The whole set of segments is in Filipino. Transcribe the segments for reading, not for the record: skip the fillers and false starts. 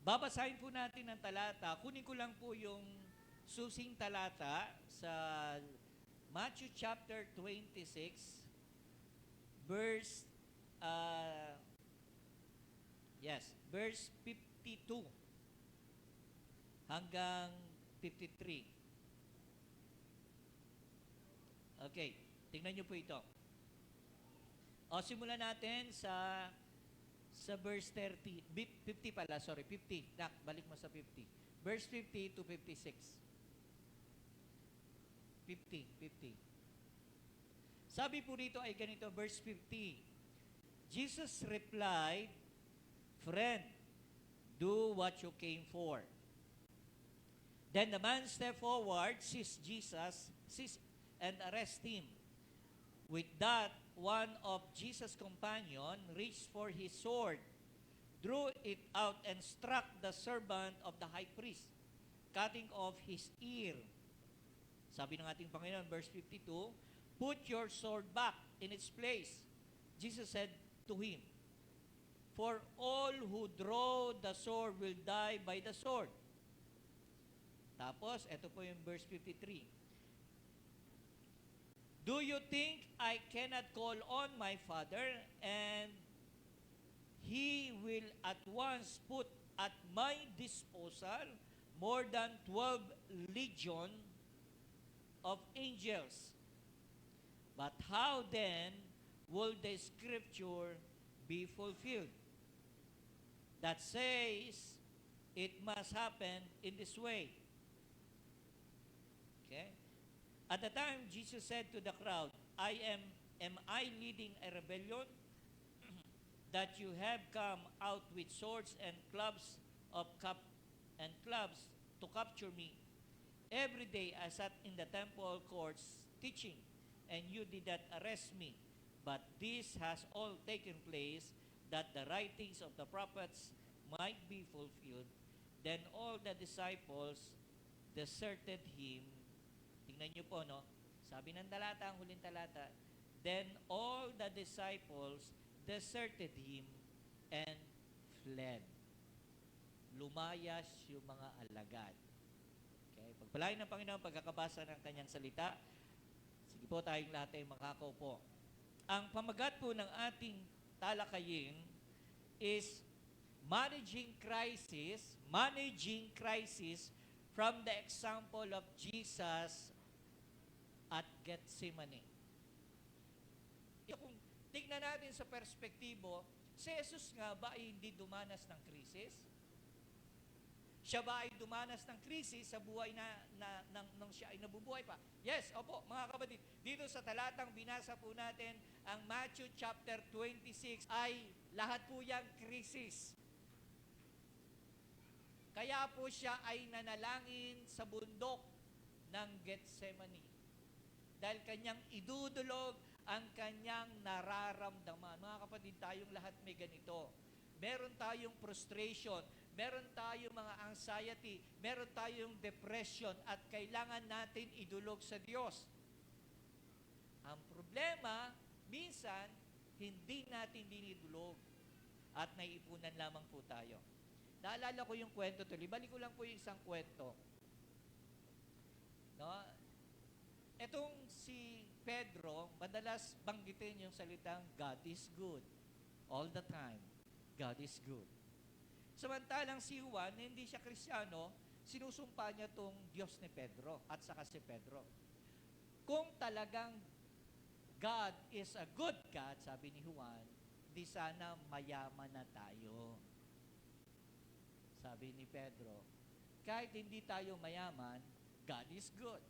Babasahin po natin ang talata. Kunin ko lang po yung susing talata sa Matthew chapter 26, verse, uh, verse 52 hanggang 53. Okay, tingnan niyo po ito. O, simulan natin sa verse 30, 50 pala, sorry, 50. Nak, balik mo sa 50. Verse 50 to 56. 50. Sabi po rito ay ganito, verse 50. Jesus replied, "Friend, do what you came for." Then the man stepped forward, seized Jesus, and arrested him. With that, one of Jesus' companions reached for his sword, drew it out, and struck the servant of the high priest, cutting off his ear. Sabi ng ating Panginoon, verse 52, "Put your sword back in its place." Jesus said to him, "For all who draw the sword will die by the sword." Tapos, ito po yung verse 53. "Do you think I cannot call on my Father, and He will at once put at my disposal more than 12 legion of angels? But how then will the scripture be fulfilled that says it must happen in this way?" Okay? At the time, Jesus said to the crowd, Am I leading a rebellion that you have come out with swords and clubs to capture me? Every day I sat in the temple courts teaching, and you did not arrest me. But this has all taken place that the writings of the prophets might be fulfilled. Then all the disciples deserted him. Tingnan niyo po, no? Sabi ng talata, ang huling talata, then all the disciples deserted him and fled. Lumayas yung mga alagad. Okay? Pagpalain ng Panginoon pagkakabasa ng kanyang salita. Sige po, tayong lahat ay makakaupo. Ang pamagat po ng ating talakayin is managing crisis from the example of Jesus at Gethsemane. Kung tignan natin sa perspektibo, si Jesus nga ba ay hindi dumanas ng krisis? Siya ba ay dumanas ng krisis sa buhay nang siya ay nabubuhay pa? Yes, opo, mga kapatid. Dito sa talatang binasa po natin, ang Matthew chapter 26 ay lahat po yang krisis. Kaya po siya ay nanalangin sa bundok ng Gethsemane. Dahil kanyang idudulog ang kanyang nararamdaman. Mga kapatid, tayong lahat may ganito. Meron tayong frustration, meron tayong mga anxiety, meron tayong depression, at kailangan natin idulog sa Diyos. Ang problema, minsan, hindi natin dinidulog at naiipunan lamang po tayo. Naalala ko yung kwento tuloy. Balik ko lang po yung isang kwento. No? Etong si Pedro, madalas banggitin yung salitang God is good. All the time. God is good. Samantalang si Juan, hindi siya Kristiyano, sinusumpa niya tong Diyos ni Pedro at saka si Pedro. Kung talagang God is a good God, sabi ni Juan, di sana mayaman na tayo. Sabi ni Pedro, kahit hindi tayo mayaman, God is good.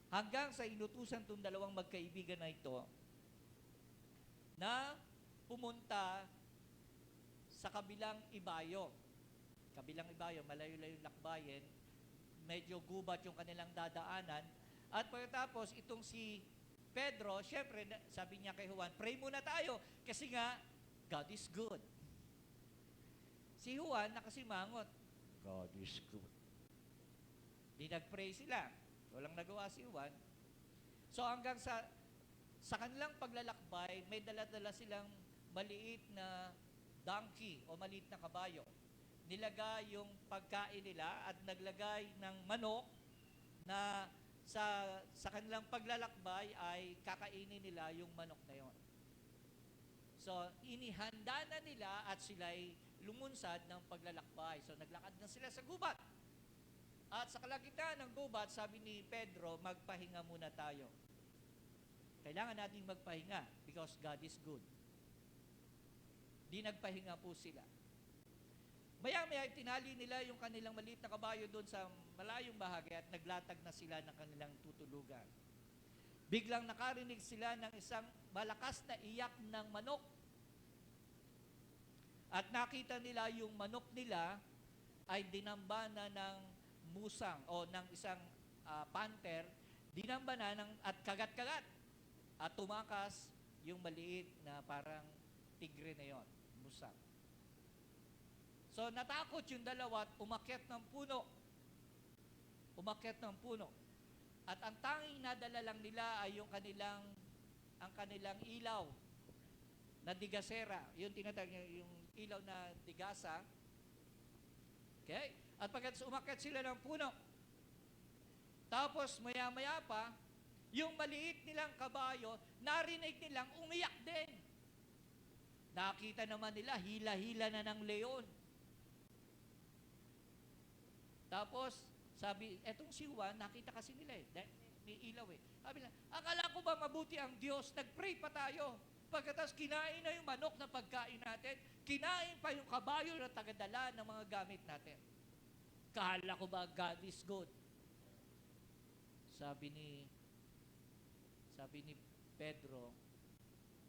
Hanggang sa inutusan itong dalawang magkaibigan na ito na pumunta sa kabilang ibayo. Kabilang ibayo, malayo-layo yung lakbayin, medyo gubat yung kanilang dadaanan. At pagkatapos, itong si Pedro, syempre, sabi niya kay Juan, pray muna tayo kasi nga, God is good. Si Juan, nakasimangot, God is good. Di nag-pray sila. Walang nagawa si Juan. So hanggang sa kanilang paglalakbay, may dala-dala silang maliit na donkey o maliit na kabayo. Nilagay yung pagkain nila at naglagay ng manok na sa kanilang paglalakbay ay kakainin nila yung manok na yon. So, inihanda na nila at sila'y lumunsad ng paglalakbay. So, naglakad na sila sa gubat. At sa kalagitnaan ng gubat, sabi ni Pedro, magpahinga muna tayo. Kailangan nating magpahinga because God is good. Di nagpahinga po sila. Maya-maya, tinali nila yung kanilang maliit na kabayo doon sa malayong bahagi at naglatag na sila ng kanilang tutulugan. Biglang nakarinig sila ng isang malakas na iyak ng manok. At nakita nila yung manok nila ay dinamba na ng musang o ng isang panther, dinamba na at kagat-kagat. At tumakas yung maliit na parang tigre na yon, musang. So, natakot yung dalawa at umakyat ng puno. Umakyat ng puno. At ang tanging nadala lang nila ay yung kanilang ilaw na digasera. Yung tinatawag niya, yung ilaw na digasa. Okay? At pagkat umakyat sila ng puno, tapos maya-maya pa, yung maliit nilang kabayo, narinig nilang umiyak din. Nakita naman nila, hila-hila na ng leon. Tapos, sabi, etong si Juan, nakita kasi nila may ilaw Sabi nila, akala ko ba mabuti ang Diyos, nag-pray pa tayo. Pagkatapos kinain na yung manok na pagkain natin, kinain pa yung kabayo na tagadala ng mga gamit natin. Kala ko ba God is good? Sabi ni Pedro,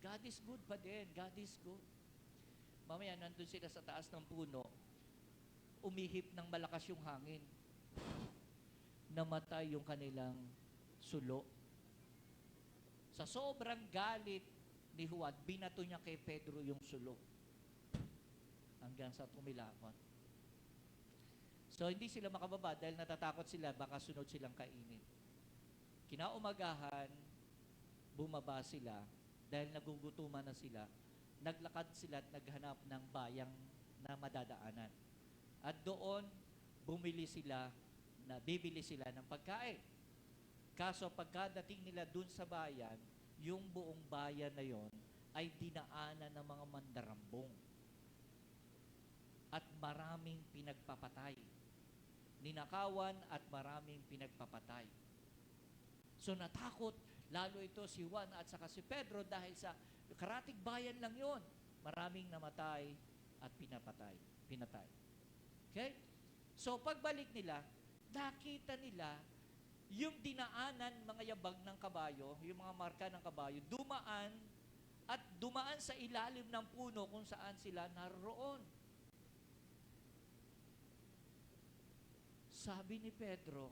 God is good pa din, God is good. Mamaya, nandun sila sa taas ng puno, umihip ng malakas yung hangin. Namatay yung kanilang sulo. Sa sobrang galit ni Juan, binato niya kay Pedro yung sulo. Hanggang sa tumilapon. So, hindi sila makababa dahil natatakot sila, baka sunod silang kainin. Kinaumagahan, bumaba sila dahil nagugutuman na sila. Naglakad sila at naghanap ng bayang na madadaanan. At doon, bibili sila ng pagkain. Kaso pagkadating nila dun sa bayan, yung buong bayan na yon ay dinaanan ng mga mandarambong. At maraming pinagpapatay. Ninakawan at maraming pinagpapatay. So natakot, lalo ito si Juan at saka si Pedro dahil sa karatig bayan lang yon. Maraming namatay at pinatay. Okay? So, pagbalik nila, nakita nila yung dinaanan mga yabag ng kabayo, yung mga marka ng kabayo, dumaan sa ilalim ng puno kung saan sila naroon. Sabi ni Pedro,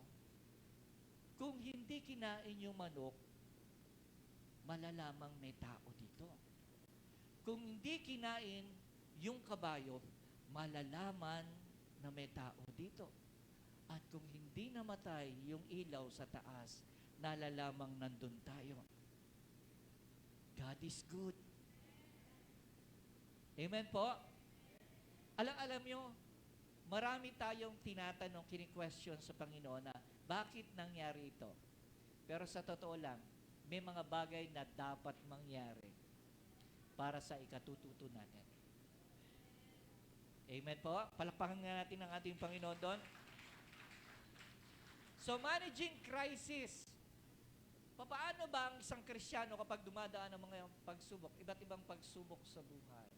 kung hindi kinain yung manok, malalamang may tao dito. Kung hindi kinain yung kabayo, malalaman na may tao dito. At kung hindi namatay yung ilaw sa taas, nalalamang nandun tayo. God is good. Amen po? Alam nyo, marami tayong tinatanong, kini-question sa Panginoon na bakit nangyari ito? Pero sa totoo lang, may mga bagay na dapat mangyari para sa ikatututo natin. Amen po? Palakpakan nga natin ang ating Panginoon doon. So, managing crisis. Paano ba ang isang Kristiyano kapag dumadaan ng mga pagsubok, iba't ibang pagsubok sa buhay?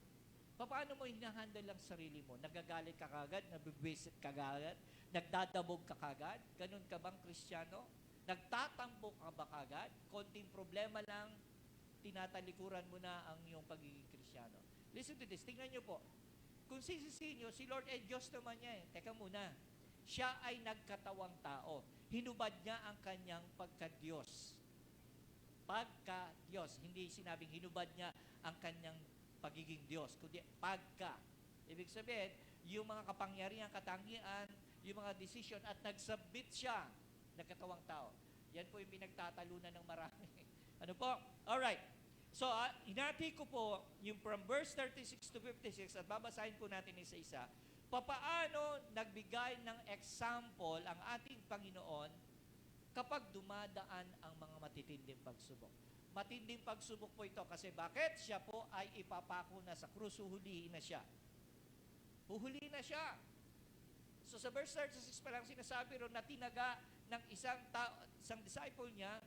Paano mo hinahandle lang sarili mo? Nagagalit ka kagad? Nabibwisit ka kagad? Nagdadabog ka kagad? Ganun ka bang Kristiyano? Nagtatampo ka ba kagad? Konting problema lang, tinatalikuran mo na ang iyong pagiging Kristiyano. Listen to this. Tingnan niyo po. Kung sisisihin nyo, si Lord ay Diyos naman niya Teka muna. Siya ay nagkatawang tao. Hinubad niya ang kanyang pagka-Diyos. Pagka-Diyos. Hindi sinabing hinubad niya ang kanyang pagiging Diyos, kundi pagka. Ibig sabihin, yung mga kapangyarihan, katangian, yung mga decision, at nag-submit siya, nagkatawang tao. Yan po yung pinagtatalunan ng marami. Ano po? Alright. So, hinati ko po yung from verse 36 to 56 at babasahin po natin isa-isa. Papaano nagbigay ng example ang ating Panginoon kapag dumadaan ang mga matitinding pagsubok. Matinding pagsubok po ito kasi bakit? Siya po ay ipapako na sa krus, huhulihin na siya. Huhulihin na siya. So sa verse 36 pa lang sinasabi ron na tinaga ng isang disciple niya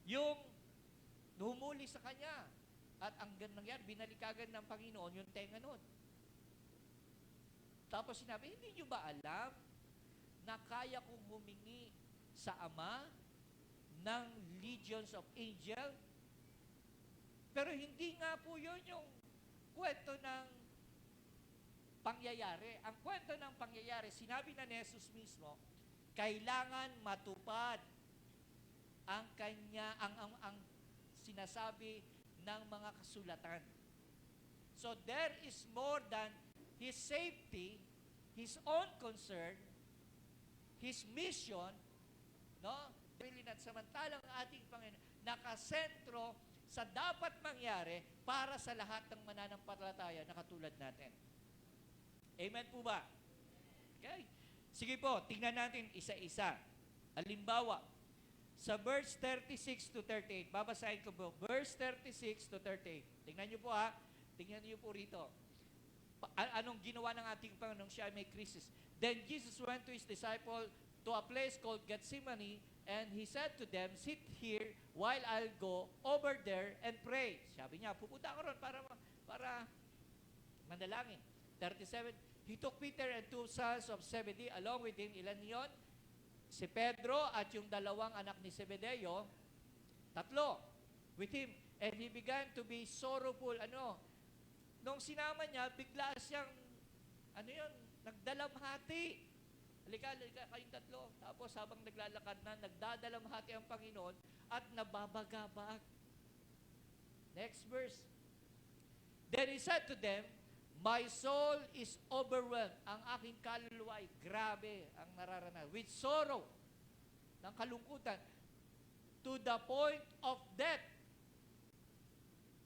yung humuli sa kanya. At ang nangyari, binalikagan ng Panginoon yung tenga nun. Tapos sinabi, hindi nyo ba alam na kaya kong humingi sa Ama ng legions of angel? Pero hindi nga po yun yung kwento ng pangyayari. Ang kwento ng pangyayari, sinabi na ni Jesus mismo, kailangan matupad ang sinasabi ng mga kasulatan. So there is more than His safety, His own concern, His mission, no? Really not samantalang ating Panginoon nakasentro sa dapat mangyari para sa lahat ng mananampalataya na katulad natin. Amen po ba? Okay. Sige po, tingnan natin isa-isa. Halimbawa, sa verse 36 to 38, babasahin ko po, verse 36 to 38. Tingnan niyo po ha, tingnan niyo po rito. Anong ginawa ng ating Panginoon? Siya ay may krisis. Then Jesus went to His disciple to a place called Gethsemane, and He said to them, sit here while I'll go over there and pray. Sabi niya, pupunta ako ron para manalangin. 37, He took Peter and two sons of Zebedee along with him. Ilan yon? Si Pedro at yung dalawang anak ni Zebedeo, tatlo, with him. And he began to be sorrowful. Nung sinama niya, bigla siyang, nagdalamhati. Halika, kayong tatlo. Tapos habang naglalakad na, nagdadalamhati ang Panginoon at nababagabag. Next verse. Then He said to them, my soul is overwhelmed. Ang aking kaluluwa ay grabe ang nararanasan. With sorrow, ng kalungkutan, to the point of death.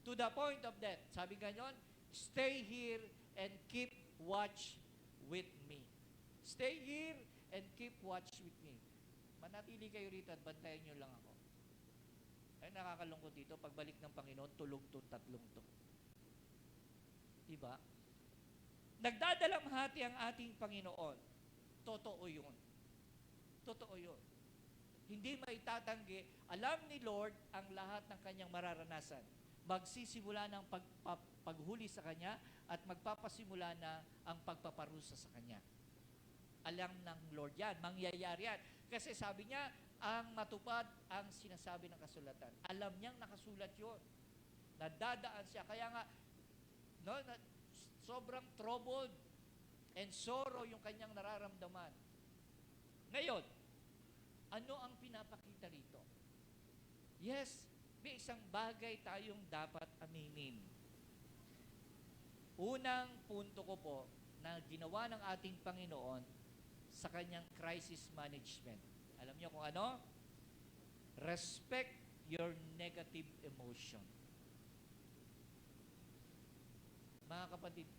To the point of death. Sabi ganyan, stay here and keep watch with me. Stay here and keep watch with me. Manatili kayo rito at bantayan nyo lang ako. Ay nakakalungkot dito, pagbalik ng Panginoon, tulog to, tatlong to. Diba? Nagdadalamhati ang ating Panginoon. Totoo yun. Totoo yun. Hindi maitatanggi, alam ni Lord ang lahat ng kanyang mararanasan. Magsisimula ng paghuli sa Kanya at magpapasimula na ang pagpaparusa sa Kanya. Alam ng Lord yan, mangyayari yan. Kasi sabi niya, ang matupad ang sinasabi ng kasulatan. Alam niyang nakasulat yun. Nadadaan siya. Kaya nga, sobrang troubled and sorrow yung kanyang nararamdaman. Ngayon, ano ang pinapakita rito? Yes, may isang bagay tayong dapat aminin. Unang punto ko po na ginawa ng ating Panginoon sa kanyang crisis management. Alam niyo kung ano? Respect your negative emotion. Mga kapatid,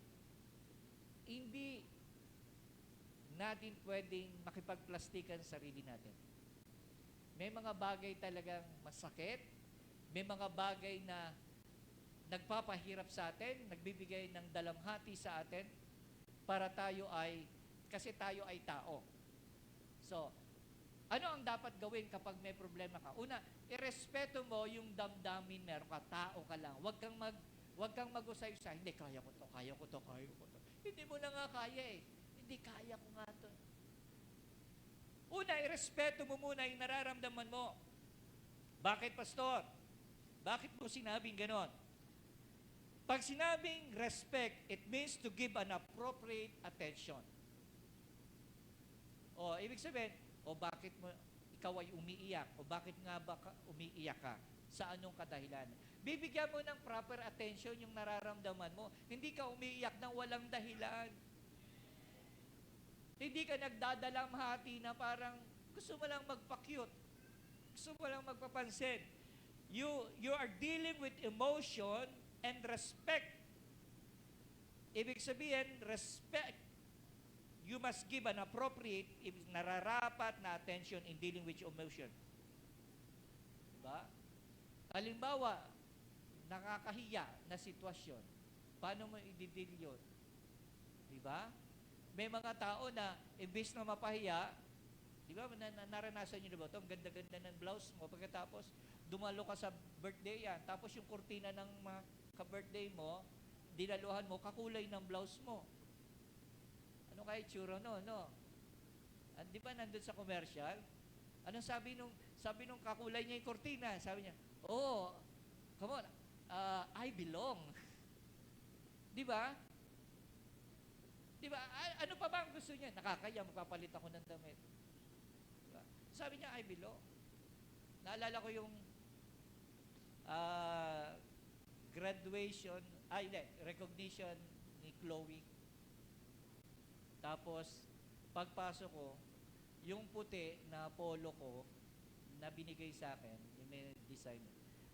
hindi natin pwedeng makipagplastikan sa sarili natin. May mga bagay talagang masakit, may mga bagay na nagpapahirap sa atin, nagbibigay ng dalamhati sa atin para kasi tayo ay tao. So, ano ang dapat gawin kapag may problema ka? Una, irespeto mo yung damdamin meron ka, tao ka lang. Huwag kang mag-usay-usay, hindi, kaya ko to. Hindi mo na nga kaya eh. Hindi, kaya ko nga to. Una, irespeto mo muna yung nararamdaman mo. Bakit, Pastor? Bakit mo sinabing ganon? Pag sinabing respect, it means to give an appropriate attention. O, ibig sabihin, bakit mo, ikaw ay umiiyak? O bakit nga ba umiiyak ka? Sa anong kadahilan? Bibigyan mo ng proper attention yung nararamdaman mo. Hindi ka umiiyak ng walang dahilan. Hindi ka nagdadalamhati na parang gusto mo lang magpa-cute. Gusto mo lang magpapansin. You are dealing with emotion and respect. Ibig sabihin, respect. You must give an appropriate, nararapat na attention in dealing with emotion. Diba? Halimbawa, nakakahiya na sitwasyon. Paano mo i-deal yun? Diba? May mga tao na, imbes na mapahiya, diba, naranasan nyo diba ito? Ang ganda-ganda ng blouse mo. Pagkatapos, dumalo ka sa birthday yan. Tapos yung kurtina ng mga ka-birthday mo, dinaluhan mo, kakulay ng blouse mo. Ano kaya itsura no? Di ba nandun sa commercial? Anong sabi nung kakulay niya yung kurtina? Sabi niya, oh, come on, I belong. Di ba? Di ba? Ano pa ba ang gusto niya? Nakakaya, magpapalit ako ng damit. Diba? Sabi niya, I belong. Naalala ko yung recognition ni Chloe. Tapos, pagpasok ko, yung puti na polo ko na binigay sa akin, yung may design,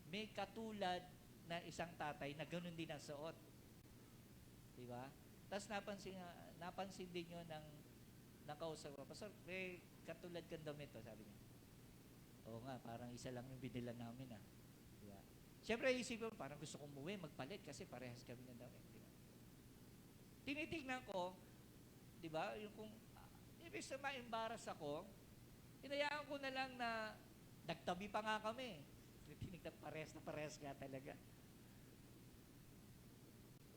may katulad na isang tatay na ganun din ang suot. Diba? Tapos napansin din yun ng kausap ko. Pastor, may katulad kang damit to, sabi niya. Oo nga, parang isa lang yung binila namin ah. Diba? Siyempre, isipin mo, parang gusto kong umuwi, magpalit kasi parehas kami ng damit. Diba? Tinitignan ko, diba, yung kung ibig sa ma-embarrass ako, hinayaan ko na lang na nagtabi pa nga kami. Parehas nga talaga.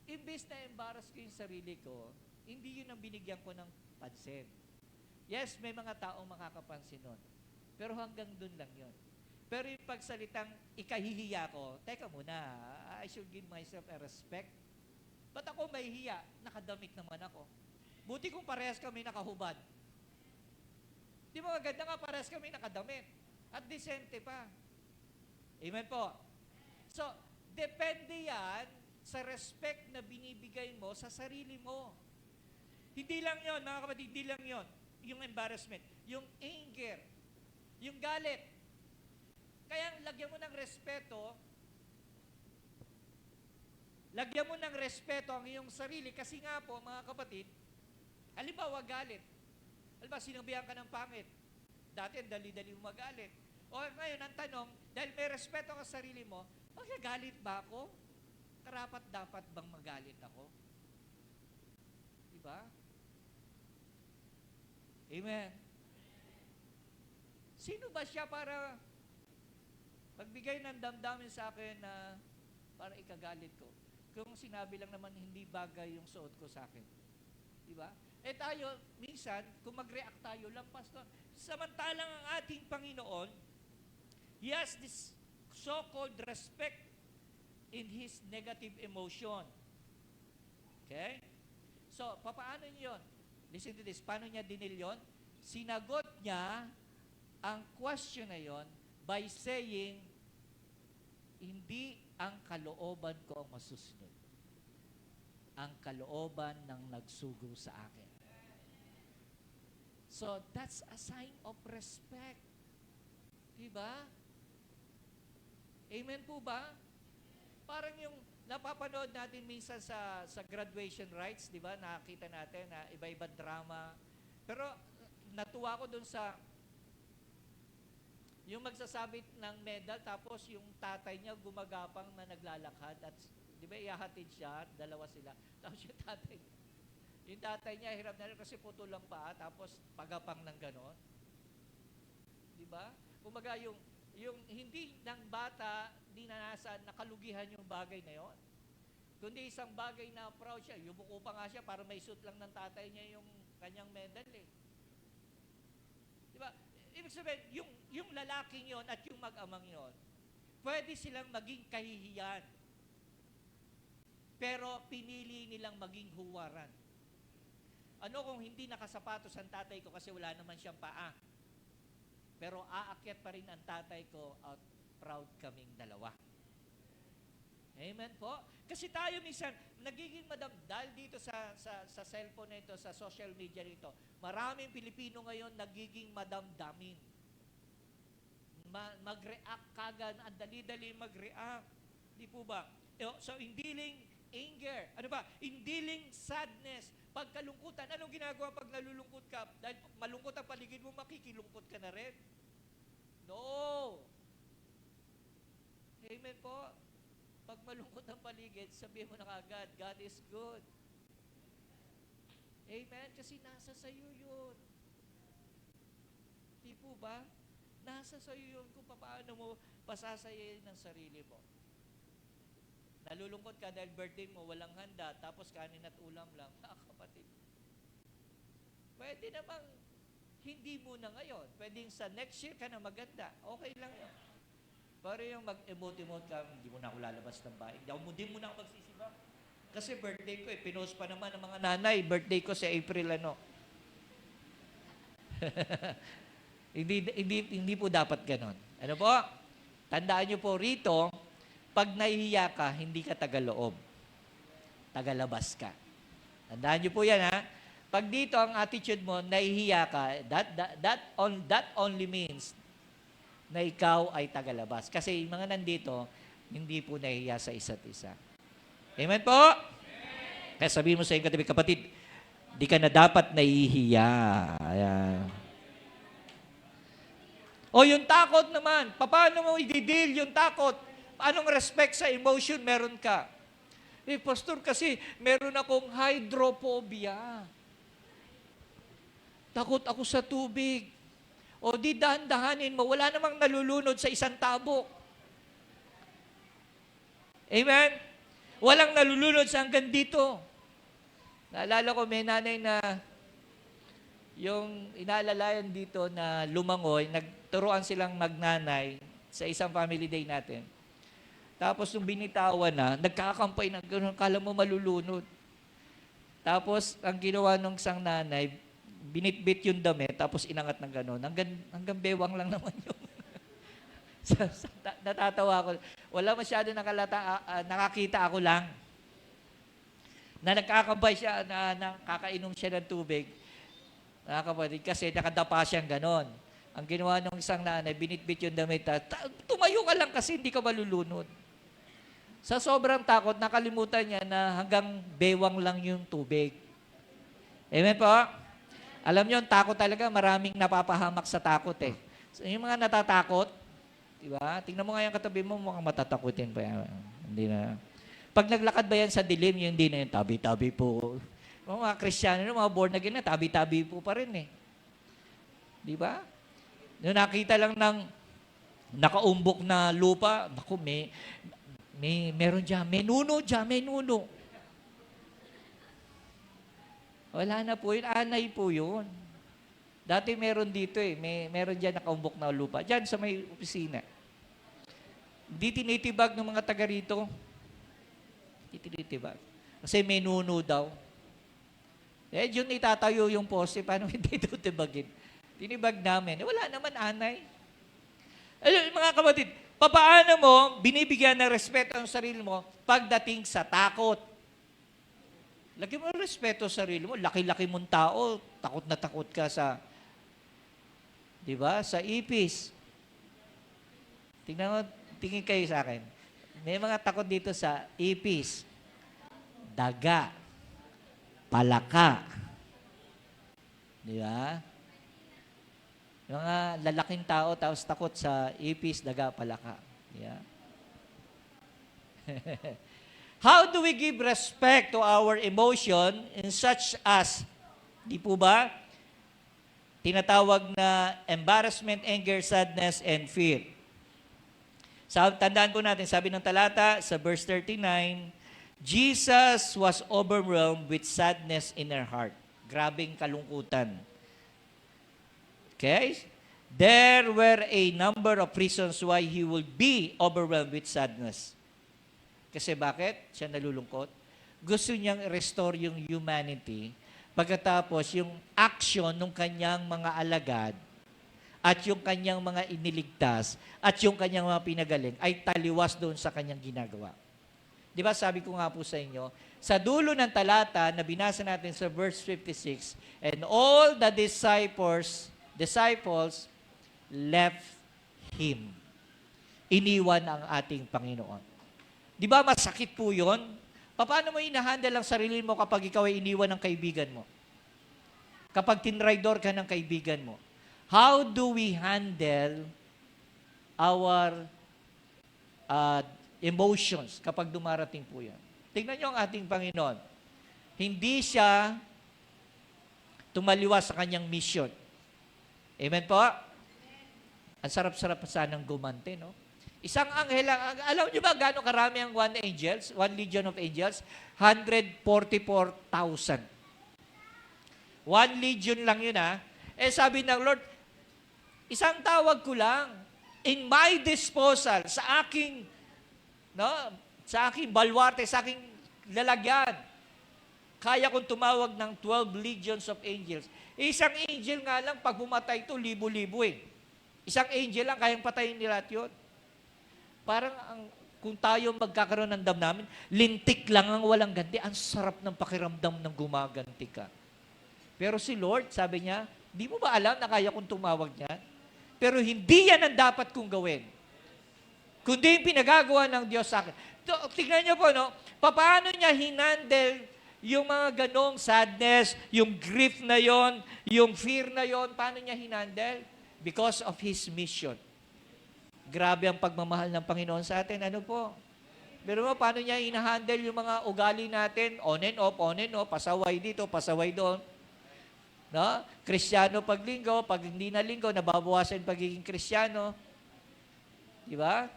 Imbes na embarrass ko yung sarili ko, hindi yun ang binigyan ko ng pansin. Yes, may mga taong makakapansin nun. Pero hanggang dun lang yun. Pero yung pagsalitang ikahihiya ko, teka muna, I should give myself a respect. Ba't ako mahihiya? Nakadamit naman ako. Buti kung parehas kami nakahubad. Di ba maganda nga parehas kami nakadamit. At disente pa. Amen po. So, depende yan sa respect na binibigay mo sa sarili mo. Hindi lang yon, mga kapatid, hindi lang yon. Yung embarrassment, yung anger, yung galit. Kaya lagyan mo ng respeto ang iyong sarili kasi nga po, mga kapatid, halimbawa galit. Halimbawa, sinabihan ka ng pangit. Dati, dali-dali mo magalit. O ngayon, ang tanong, dahil may respeto ka sa sarili mo, magagalit ba ako? Karapat dapat bang magalit ako? Diba? Amen. Sino ba siya para magbigay ng damdamin sa akin na para ikagalit ko? Kung sinabi lang naman hindi bagay yung suot ko sa akin. Diba? Tayo, minsan, kung mag-react tayo, lampas doon. Samantalang ang ating Panginoon, He has this so-called respect in His negative emotion. Okay? So, paano niyo yun? Listen to this. Paano niya dinil yun? Sinagot niya ang question na yon by saying, hindi ang kalooban ko ang masusunod. Ang kalooban ng nagsugo sa akin. So, that's a sign of respect. Diba? Amen po ba? Parang yung napapanood natin minsan sa graduation rites, di ba? Nakita natin na iba-iba drama. Pero natuwa ko dun sa yung magsasabit ng medal tapos yung tatay niya gumagapang na naglalakad at di ba ihahatid siya, dalawa sila. Tapos yung tatay niya hirap na rin kasi puto lang pa tapos pagapang ng ganon. Di ba? Kumaga yung hindi ng bata dinanasan nakalugihan yung bagay na yon. Kundi isang bagay na proud siya. Yumuko pa nga siya para may suit lang ng tatay niya yung kanyang medal eh. Di ba? Ibig sabihin, yung lalaking yon at yung mag-amang yon, pwede silang maging kahihiyan. Pero pinili nilang maging huwaran. Ano kung hindi nakasapatos ang tatay ko kasi wala naman siyang paa? Pero aakyat pa rin ang tatay ko at proud kaming dalawa. Amen po? Kasi tayo minsan, nagiging madamdal dito sa cellphone na ito, sa social media nito. Maraming Pilipino ngayon nagiging madamdamin. mag-react kagad, ang dali-dali mag-react. Di po ba? So, in dealing anger, ano ba? In dealing sadness, pagkalungkutan, anong ginagawa pag nalulungkot ka? Dahil malungkot ang paligid mo, makikilungkot ka na rin? No! Amen po. Pag malungkot ang paligid, sabihin mo na kagad, God is good. Amen? Kasi nasa sayo yun. Di po ba? Nasa sayo yun kung paano mo pasasayayin ng sarili mo. Nalulungkot ka dahil birthday mo, walang handa, tapos kanin at ulam lang. Kapatid. Pwede namang hindi muna ngayon. Pwedeng sa next year ka na maganda. Okay lang yun. Pero yung mag-emote-emote ka, hindi mo na ako lalabas ng bahay. Hindi mo na ako magsisimba. Kasi birthday ko pinost pa naman ng mga nanay. Birthday ko sa April hindi po dapat ganon. Ano po? Tandaan nyo po rito, pag nahihiya ka, hindi ka tagaloob. Tagalabas ka. Tandaan nyo po yan, ha? Pag dito ang attitude mo, nahihiya ka, that only means na ikaw ay tagalabas. Kasi yung mga nandito, hindi po nahihiya sa isa't isa. Amen po? Kaya sabihin mo sa iyong katabi, kapatid, di ka na dapat nahihiya. Ayan. O yung takot naman, paano mo i-deal yung takot? Anong respect sa emotion meron ka? Pastor, kasi meron akong hydrophobia. Takot ako sa tubig. O di dahan-dahanin mo, wala namang nalulunod sa isang tabok. Amen? Walang nalulunod sa hanggang dito. Naalala ko, may nanay na yung inaalalayan dito na lumangoy, nagturuan silang magnanay sa isang family day natin. Tapos nung binitawan na, nagkakampay na gano'n, kala mo malulunod. Tapos ang ginawa ng isang nanay, binitbit yung damit, tapos inangat ng gano'n. Hanggang bewang lang naman yun. Natatawa ako. Wala masyado nakakita ako lang. Na nagkakampay siya, na nakakainom siya ng tubig. Nakakapatid, kasi nakadapa siyang gano'n. Ang ginawa ng isang nanay, binitbit yung damit, tumayo ka lang kasi hindi ka malulunod. Sa sobrang takot, nakalimutan niya na hanggang bewang lang yung tubig. Amen po? Alam niyo, ang takot talaga, maraming napapahamak sa takot eh. So, yung mga natatakot, di ba? Tingnan mo nga yung katabi mo, mukhang matatakutin pa yan. Hindi na. Pag naglakad ba yan sa dilim, yung hindi na yun, tabi-tabi po. Mga Kristiyano, mga born again na, tabi-tabi po pa rin eh. Di ba? Nung nakita lang ng nakaumbok na lupa, naku, meron dyan, may nuno. Wala na po yun, anay po yun. Dati meron dito eh, meron dyan nakaumbok na lupa. Dyan sa may opisina. Di tinitibag ng mga taga rito. Di tinitibag. Kasi may nuno daw. Eh, yun itatayo yung poste, paano hindi tutibagin? Tinibag namin. Wala naman anay. Mga kapatid, papaano mo binibigyan ng respeto ang sarili mo pagdating sa takot? Lagi mo respeto sa sarili mo. Laki-laki mong tao, takot na takot ka sa, di ba, sa ipis. Tingin kayo sa akin. May mga takot dito sa ipis, daga, palaka. Di ba? Yung mga lalaking tao, tapos takot sa ipis, daga, palaka. Yeah. How do we give respect to our emotion in such as, di po ba, tinatawag na embarrassment, anger, sadness, and fear. Tandaan po natin, sabi ng talata sa verse 39, Jesus was overwhelmed with sadness in her heart. Grabing kalungkutan. Okay? There were a number of reasons why he would be overwhelmed with sadness. Kasi bakit? Siya nalulungkot. Gusto niyang restore yung humanity. Pagkatapos, yung action ng kanyang mga alagad at yung kanyang mga iniligtas at yung kanyang mga pinagaling ay taliwas doon sa kanyang ginagawa. Di ba sabi ko nga po sa inyo, sa dulo ng talata na binasa natin sa verse 56, and all the disciples left Him. Iniwan ang ating Panginoon. Di ba masakit po yun? Paano mo inahandle ang sarili mo kapag ikaw ay iniwan ng kaibigan mo? Kapag tinraidor ka ng kaibigan mo? How do we handle our emotions kapag dumarating po yan? Tingnan nyo ang ating Panginoon. Hindi siya tumaliwas sa kanyang mission. Amen po? Ang sarap-sarap pa sanang gumante, no? Isang anghel, alam nyo ba gaano karami ang one legion of angels? 144,000. One legion lang yun, ha? Eh sabi ng Lord, isang tawag ko lang, in my disposal, sa aking balwarte, sa aking lalagyan, kaya kong tumawag ng 12 legions of angels. Isang angel nga lang, pag bumatay ito, libo-libo eh. Isang angel lang, kayang patayin nila at yun. Parang kung tayo magkakaroon ng damdamin, lintik lang ang walang ganti. Ang sarap ng pakiramdam ng gumaganti ka. Pero si Lord, sabi niya, di mo ba alam na kaya kong tumawag niyan? Pero hindi yan ang dapat kong gawin. Kundi yung pinagagawa ng Diyos sa akin. Tignan niyo po, no? Paano niya hinandle yung mga ganong sadness, yung grief na yon, yung fear na yon, paano niya hinandle? Because of His mission. Grabe ang pagmamahal ng Panginoon sa atin. Ano po? Pero paano niya inahandle yung mga ugali natin? On and off, pasaway dito, pasaway doon. No? Kristiyano pag linggo, pag hindi na linggo, nababawasan pagiging Kristiyano. Di ba?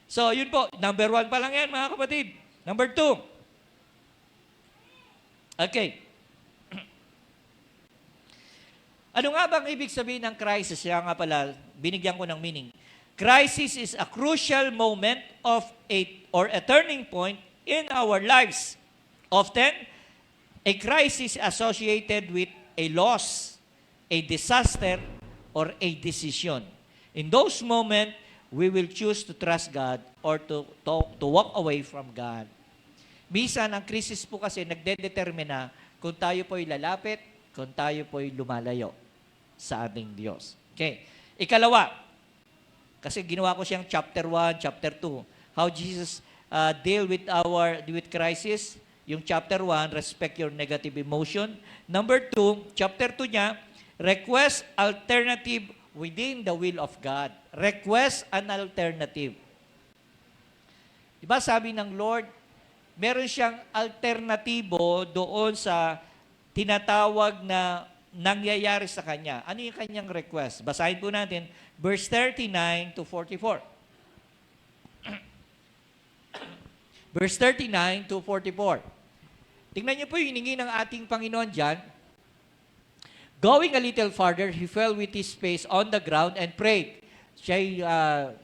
So, yun po. Number 1 pa lang yan, mga kapatid. Number 2. Okay. Ano nga bang ibig sabihin ng crisis? Kaya nga pala, binigyan ko ng meaning. Crisis is a crucial moment or a turning point in our lives. Often, a crisis associated with a loss, a disaster, or a decision. In those moments, we will choose to trust God or to walk away from God. Minsan, ang krisis po kasi nagdedetermina kung tayo po'y lalapit, kung tayo po'y lumalayo sa ating Diyos. Okay. Ikalawa, kasi ginawa ko siyang chapter 1, chapter 2. How Jesus deal with crisis. Yung chapter 1, respect your negative emotion. Number 2, chapter 2 niya, request alternative within the will of God. Request an alternative. Diba sabi ng Lord, meron siyang alternatibo doon sa tinatawag na nangyayari sa kanya. Ano yung kanyang request? Basahin po natin, verse 39 to 44. Verse 39 to 44. Tingnan niyo po yung hiningi ng ating Panginoon dyan. Going a little farther, he fell with his face on the ground and prayed. Siya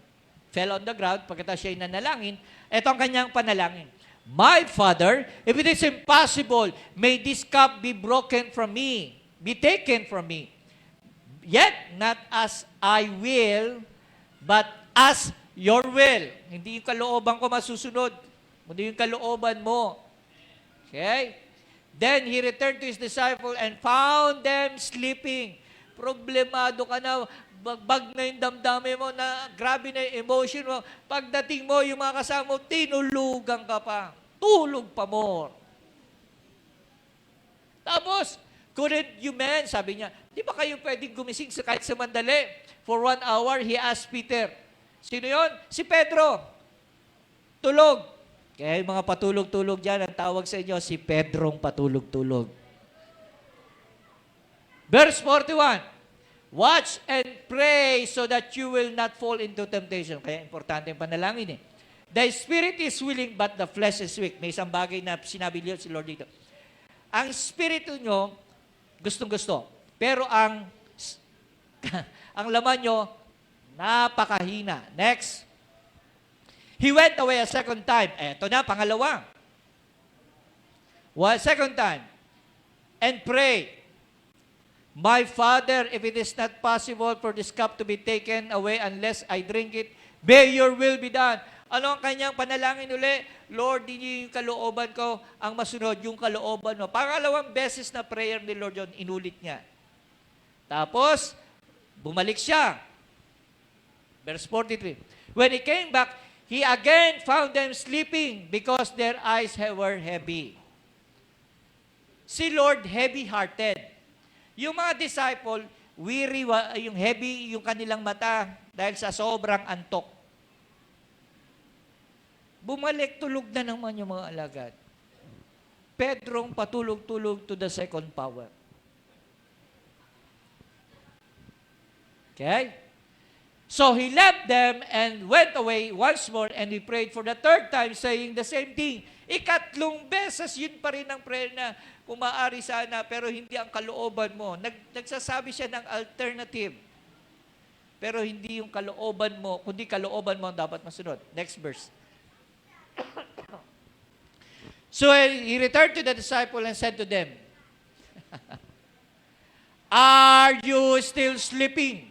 fell on the ground, pagkatapos siya nanalangin. Ito ang kanyang panalangin. My Father, if it is impossible, may this cup be broken from me, be taken from me. Yet, not as I will, but as your will. Hindi yung kalooban ko masusunod, kundi yung kalooban mo. Okay? Then he returned to his disciples and found them sleeping. Problemado ka na, bagbag na yung damdamin mo, na grabe na yung emotion mo. Pagdating mo, yung mga kasama mo, tinulugan ka pa. Tulog pa more. Tapos, couldn't you men, sabi niya, di ba kayo pwedeng gumising kahit sa mandali? For 1 hour, he asked Peter. Sino yon? Si Pedro. Tulog. Kaya yung mga patulog-tulog dyan, ang tawag sa inyo, si Pedrong patulog-tulog. Verse 41, watch and pray so that you will not fall into temptation. Kaya importante yung panalangin eh. The spirit is willing, but the flesh is weak. May isang bagay na sinabi niyo si Lord dito. Ang spirito nyo, gustong-gusto. Pero ang laman nyo, napakahina. Next. He went away a second time. Eto na, pangalawa. Second time. And pray. My Father, if it is not possible for this cup to be taken away unless I drink it, may your will be done. Ano ang kanyang panalangin uli? Lord, hindi yung kalooban ko ang masunod, yung kalooban mo. Pangalawang beses na prayer ni Lord yun, inulit niya. Tapos, bumalik siya. Verse 43. When he came back, he again found them sleeping because their eyes were heavy. Si Lord heavy-hearted. Yung mga disciple, weary, yung heavy yung kanilang mata dahil sa sobrang antok. Bumalik, tulog na naman yung mga alagad. Pedrong patulog-tulog to the second power. Okay? So he left them and went away once more, and he prayed for the third time, saying the same thing. Ikatlong beses, yun pa rin ang prayer na kung maaari sana, pero hindi ang kalooban mo. Nagsasabi siya ng alternative. Pero hindi yung kalooban mo, kundi kalooban mo ang dapat masunod. Next verse. So he returned to the disciple and said to them, Are you still sleeping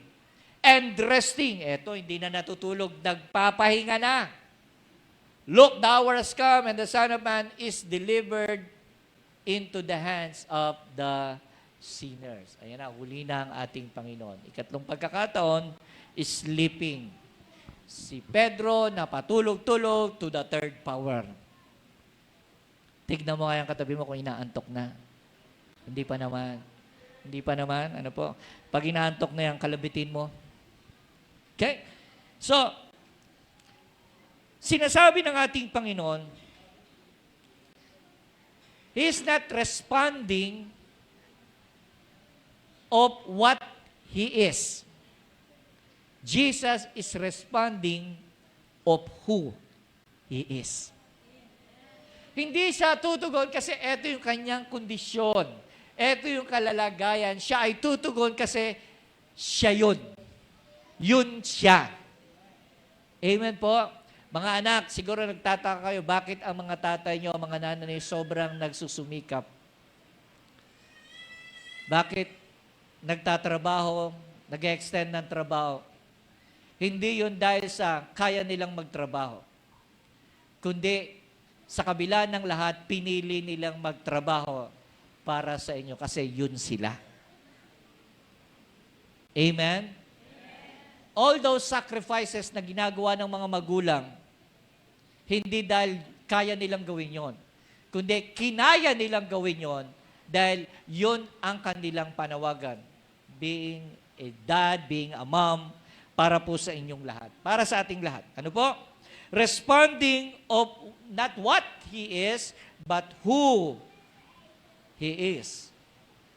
and resting? Eto, hindi na natutulog, nagpapahinga na. Look, the hour has come, and the Son of Man is delivered into the hands of the sinners. Ayan na, huli na ang ating Panginoon. Ikatlong pagkakataon is sleeping. Si Pedro na patulog-tulog to the third power. Tignan mo kayang katabi mo kung inaantok na. Hindi pa naman. Hindi pa naman. Ano po? Pag inaantok na yan, kalabitin mo. Okay? So, sinasabi ng ating Panginoon, He is not responding of what He is. Jesus is responding of who He is. Hindi siya tutugon kasi ito yung kanyang kondisyon. Ito yung kalalagayan. Siya ay tutugon kasi siya yun. Yun siya. Amen po. Mga anak, siguro nagtataka kayo, bakit ang mga tatay nyo, ang mga nanay sobrang nagsusumikap? Bakit nagtatrabaho, nag-extend ng trabaho? Hindi yun dahil sa kaya nilang magtrabaho. Kundi, sa kabila ng lahat, pinili nilang magtrabaho para sa inyo kasi yun sila. Amen? All those sacrifices na ginagawa ng mga magulang, hindi dahil kaya nilang gawin yon, kundi kinaya nilang gawin yon dahil yun ang kanilang panawagan. Being a dad, being a mom, para po sa inyong lahat. Para sa ating lahat. Ano po? Responding of not what He is, but who He is.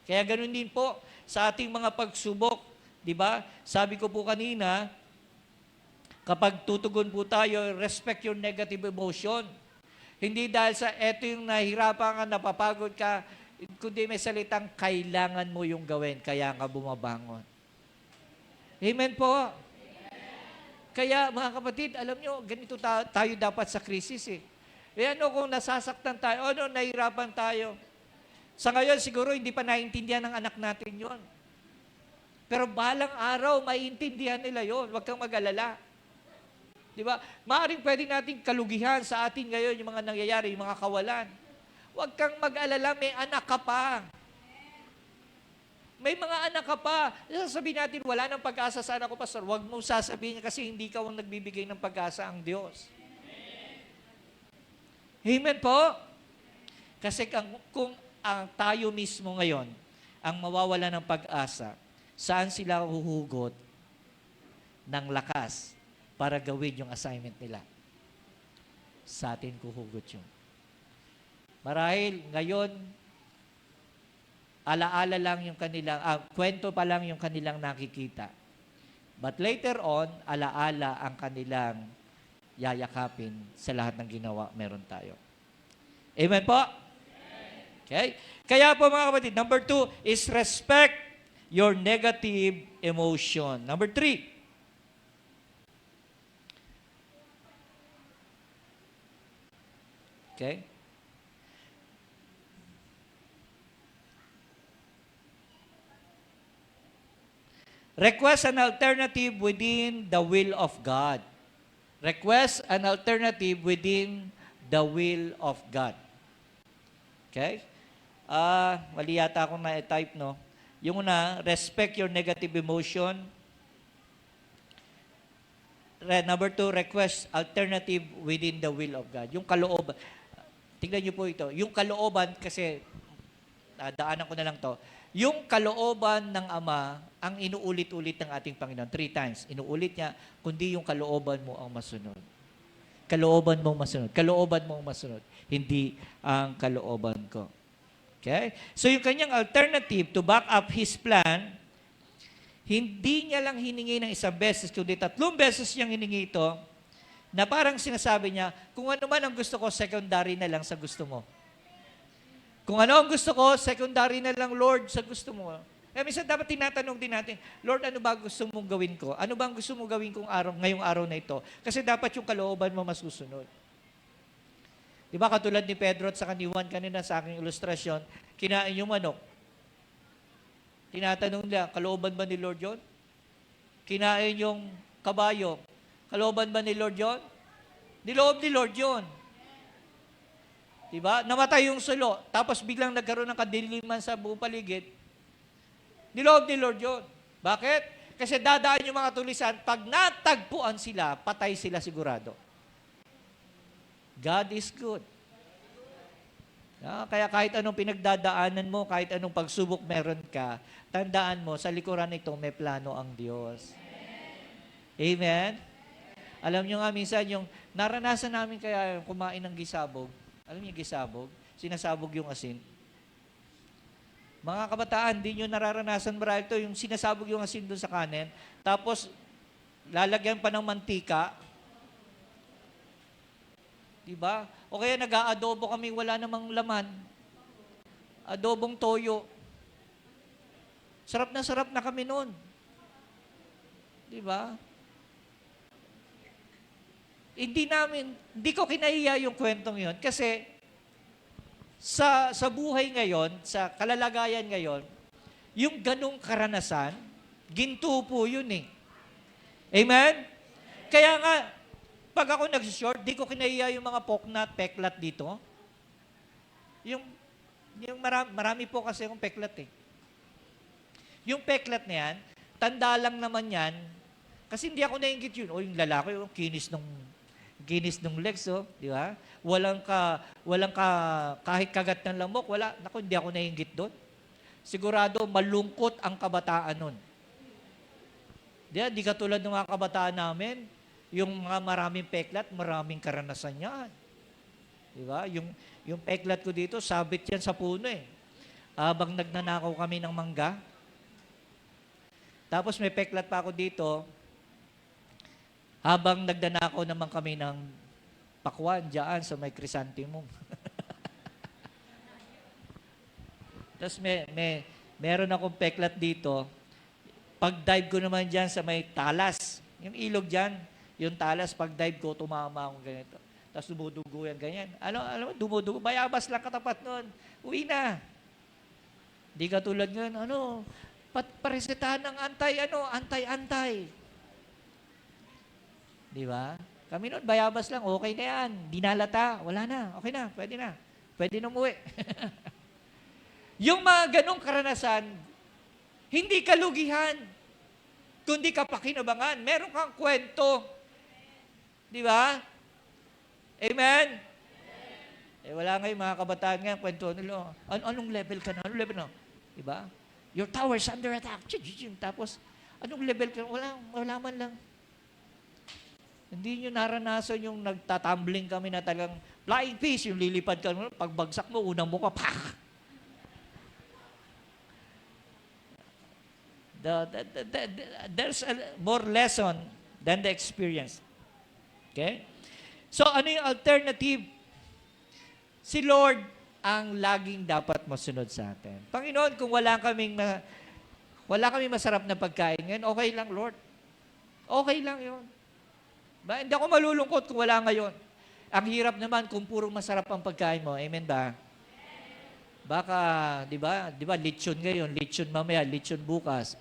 Kaya ganun din po sa ating mga pagsubok. Diba? Sabi ko po kanina, kapag tutugon po tayo, respect your negative emotion. Hindi dahil sa eto yung nahihirapan ka, napapagod ka, kundi may salitang kailangan mo yung gawin, kaya ka bumabangon. Amen po. Kaya mga kapatid, alam nyo, ganito tayo dapat sa krisis eh. Ano kung nasasaktan tayo, ano nahihirapan tayo. Sa ngayon, siguro hindi pa naiintindihan ng anak natin yon. Pero balang araw, maiintindihan nila yon. Huwag kang mag-alala. Di ba? Maaaring pwede nating kalugihan sa atin ngayon yung mga nangyayari, yung mga kawalan. Huwag kang mag-alala, may anak ka pa. May mga anak ka pa. Sasabihin natin, wala nang pag-asa sa anak ko, Pastor. Huwag mo sasabihin kasi hindi ka ang nagbibigay ng pag-asa ang Diyos. Amen po? Kasi kung ang tayo mismo ngayon ang mawawala ng pag-asa, saan sila huhugot ng lakas para gawin yung assignment nila? Sa atin huhugot yun. Marahil ngayon, alaala lang yung kanilang, kwento pa lang yung kanilang nakikita. But later on, alaala ang kanilang yayakapin sa lahat ng ginawa meron tayo. Amen po? Okay? Kaya po mga kapatid, number 2 is respect your negative emotion. Number 3, okay? Request an alternative within the will of God. Request an alternative within the will of God. Okay? Mali yata akong na-type, no? Yung una, respect your negative emotion. Number 2, request alternative within the will of God. Yung kalooban. Tingnan niyo po ito. Yung kalooban, kasi daanan ko na lang to. Yung kalooban ng Ama, ang inuulit-ulit ng ating Panginoon. 3 times. Inuulit niya, kundi yung kalooban mo ang masunod. Kalooban mong masunod. Kalooban mong masunod. Hindi ang kalooban ko. Okay? So yung kanyang alternative to back up His plan, hindi niya lang hiningi ng 1 beses, kundi 3 beses niyang hiningi ito, na parang sinasabi niya, kung ano man ang gusto ko, secondary na lang sa gusto mo. Kung ano ang gusto ko, secondary na lang, Lord, sa gusto mo. Minsan dapat tinatanong din natin, Lord, ano ba gusto mong gawin ko? Ano ba ang gusto mong gawin kong ngayong araw na ito? Kasi dapat yung kalooban mo masusunod. Di ba katulad ni Pedro at sa kaniwan kanina sa aking ilustrasyon, kinain yung manok. Tinatanong nila, kalooban ba ni Lord yun? Kinain yung kabayo. Kalooban ba ni Lord yun? Niloob ni Lord yun. Diba? Namatay yung sulo, tapos biglang nagkaroon ng kadiliman sa buong paligid. Niloob ni Lord yun. Bakit? Kasi dadaan yung mga tulisan, pag natagpuan sila, patay sila sigurado. God is good. Kaya kahit anong pinagdadaanan mo, kahit anong pagsubok meron ka, tandaan mo, sa likuran nito may plano ang Diyos. Amen? Alam nyo nga, minsan yung naranasan namin kaya kumain ng gisabog. Alam niyo gisabog? Sinasabog yung asin. Mga kabataan, di nyo nararanasan marahil ito, yung sinasabog yung asin doon sa kanin, tapos lalagyan pa ng mantika. Diba? O kaya nag-aadobo kami, wala namang laman. Adobong toyo. Sarap na kami noon. Diba? Hindi ko kinahiya yung kwentong yon kasi sa buhay ngayon, sa kalalagayan ngayon, yung ganong karanasan, ginto po yun eh. Amen? Kaya nga, pag ako nag-short, di ko kinahiya yung mga poknat, peklat dito. Yung marami po kasi akong peklat eh. Yung peklat na yan, tanda lang naman yan, kasi hindi ako nainggit yun. O yung lalaki, yung kinis ng legs, oh, di ba? Kahit kagat ng lamok, wala. Naku, hindi ako nainggit doon. Sigurado, malungkot ang kabataan nun. Di katulad ng mga kabataan namin, yung mga maraming peklat, maraming karanasan yan. Di ba? Yung peklat ko dito, sabit yan sa puno eh. Habang nagnanakaw kami ng mangga. Tapos may peklat pa ako dito, habang nagdanakaw naman kami ng pakwan dyan sa may chrysanthemum. Tapos meron akong peklat dito. Pag-dive ko naman dyan sa may talas, yung ilog dyan, yung talas, pag-dive ko, tumama akong ganito. Tapos dumudugo yan, ganyan. Dumudugo. Bayabas lang katapat nun. Uwi na. Di katulad ngayon, paresetahan ng antay. Di ba? Kami noon, bayabas lang, okay na yan. Dinalata, wala na, okay na, pwede na. Pwede na umuwi. Yung mga ganong karanasan, hindi kalugihan, kundi kapakinabangan. Meron kang kwento. Di ba? Amen? Wala ngayon mga kabataan nga, kwento nila. Anong level ka na? Anong level na? Di ba? Your tower's under attack. Tapos, anong level ka? Wala man lang. Hindi nyo naranasan yung nagtatumbling kami na talagang flying fish, yung lilipad ka, pagbagsak mo, unang mukha, pak! There's more lesson than the experience. Okay? So, ano yung alternative? Si Lord ang laging dapat masunod sa atin. Panginoon, kung wala kaming masarap na pagkain ngayon, okay lang, Lord. Okay lang yun. Hindi ako malulungkot kung wala ngayon. Ang hirap naman kung puro masarap ang pagkain mo. Amen ba? Baka, di ba, lechon ngayon, lechon mamaya, lechon bukas.